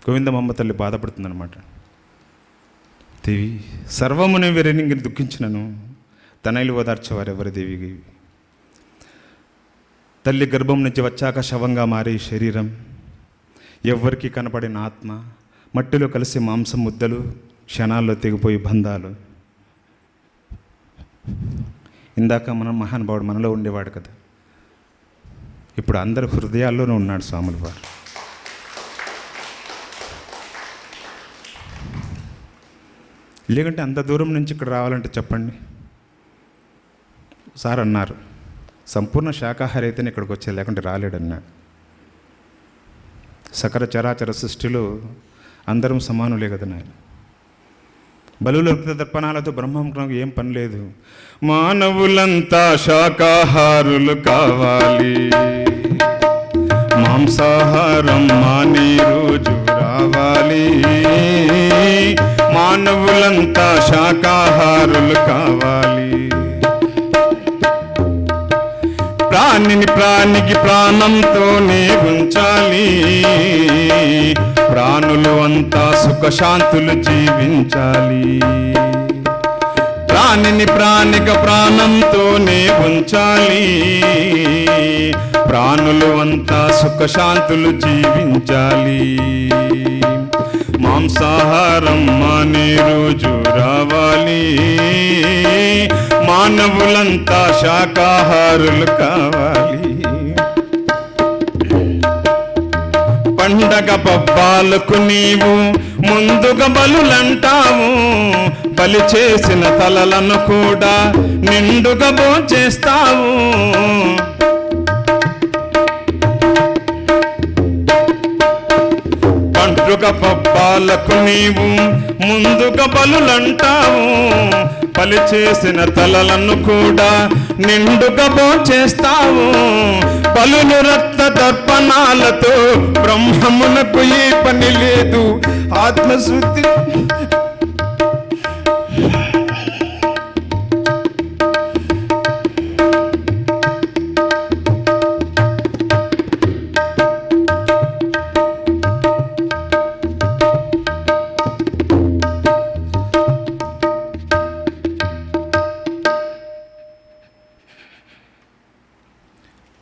గోవిందమ్మ తల్లి బాధపడుతుందన్నమాట. దేవి, సర్వముని వెరెనింగిని దుఃఖించినను తనైలు ఓదార్చేవారు ఎవరు దేవి? తల్లి గర్భం నుంచి వచ్చాక శవంగా మారే శరీరం, ఎవ్వరికీ కనపడిన ఆత్మ, మట్టిలో కలిసి మాంసం ముద్దలు, క్షణాల్లో తెగిపోయి బంధాలు. ఇందాక మనం మహానుభావుడు మనలో ఉండేవాడు కదా, ఇప్పుడు అందరి హృదయాల్లోనూ ఉన్నాడు స్వాముల వారు. లేకంటే అంత దూరం నుంచి ఇక్కడ రావాలంటే చెప్పండి. సార్ అన్నారు, సంపూర్ణ శాకాహారి అయితేనే ఇక్కడికి వచ్చేది, లేకుంటే రాలేడన్నాడు. సకల చరాచర సృష్టిలో అందరం సమానులే కదా నాయన. బలుల దర్పణాలతో బ్రహ్మంకు ఏం పని లేదు. మానవులంతా శాకాహారులు కావాలి, మాంసాహారం మానే రోజు రావాలి. మానవులంతా శాకాహారులు కావాలి. ప్రాణిని ప్రాణికి ప్రాణంతోనే ఉంచాలి. ప్రాణులు అంతా సుఖశాంతులు జీవించాలి. ప్రాణిని ప్రాణిక ప్రాణంతోనే ఉంచాలి. ప్రాణులు అంతా సుఖశాంతులు జీవించాలి. మాంసాహారం మానే రోజు రావాలి. మానవులంతా శాకాహారులు కావాలి. పండగ పబ్బాలకు నీవు ముందుగా బలులంటావు. బలి చేసిన తలలను కూడా నిండుగా భోంచేస్తావు. పండుగ పబ్బాలకు నీవు ముందుగా బలులంటావు. బలి చేసిన తలలను కూడా నిండుగా భోంచేస్తావు. బలులు రక్త దర్పణాలతో బ్రహ్మమునకు ఏ పని లేదు. ఆత్మశుద్ధి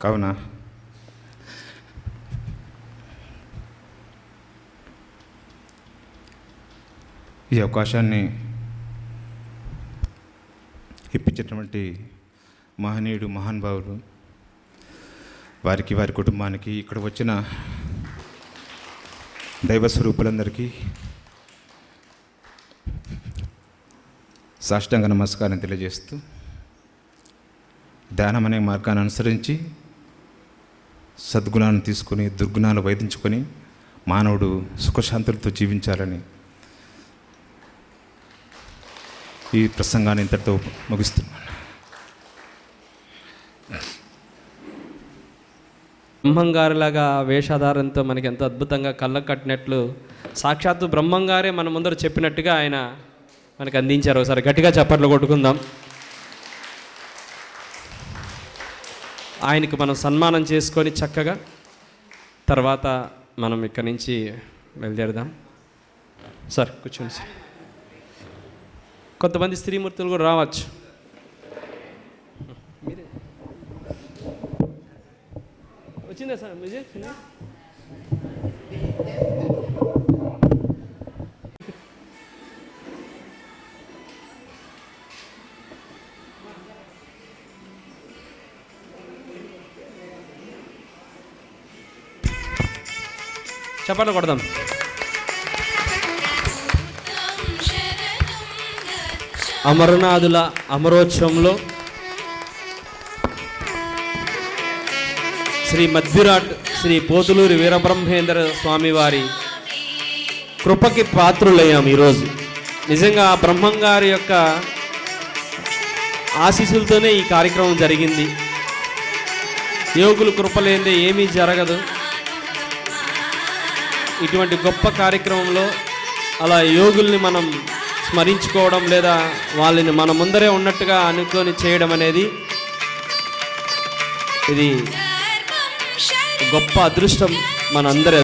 కావున ఈ అవకాశాన్ని ఇప్పించినటువంటి మహనీయుడు, మహానుభావుడు, వారికి, వారి కుటుంబానికి, ఇక్కడ వచ్చిన దైవ స్వరూపులందరికీ సాష్టాంగ నమస్కారం తెలియజేస్తూ, ధ్యానం అనే మార్గాన్ని అనుసరించి సద్గుణాలను తీసుకొని దుర్గుణాలు వైదించుకొని మానవుడు సుఖశాంతులతో జీవించాలని ఈ ప్రసంగాన్ని ఇంతటితో ముగిస్తున్నాను. బ్రహ్మంగారిలాగా వేషాధారంతో మనకి ఎంత అద్భుతంగా కళ్ళకు కట్టినట్లు సాక్షాత్తు బ్రహ్మంగారే మన ముందర చెప్పినట్టుగా ఆయన మనకు అందించారు. ఒకసారి గట్టిగా చప్పట్లు కొట్టుకుందాం. ఆయనకు మనం సన్మానం చేసుకొని చక్కగా తర్వాత మనం ఇక్కడి నుంచి బయలుదేరదాం. సార్ కూర్చోండి సార్. కొంతమంది స్త్రీమూర్తులు కూడా రావచ్చు. వచ్చిందా సార్ విజయ్? చప్పట్లు కొడదాం. అమరనాథుల అమరోత్సవంలో శ్రీ మధ్విరాట్ శ్రీ పోతులూరి వీరబ్రహ్మేంద్ర స్వామివారి కృపకి పాత్రులయ్యాం ఈరోజు. నిజంగా ఆ బ్రహ్మంగారి యొక్క ఆశీస్సులతోనే ఈ కార్యక్రమం జరిగింది. యోగులు కృప లేనిదే ఏమీ జరగదు. ఇటువంటి గొప్ప కార్యక్రమంలో అలా యోగుల్ని మనం స్మరించుకోవడం లేదా వాళ్ళని మన ముందరే ఉన్నట్టుగా అనుకొని చేయడం అనేది ఇది గొప్ప అదృష్టం మనందరి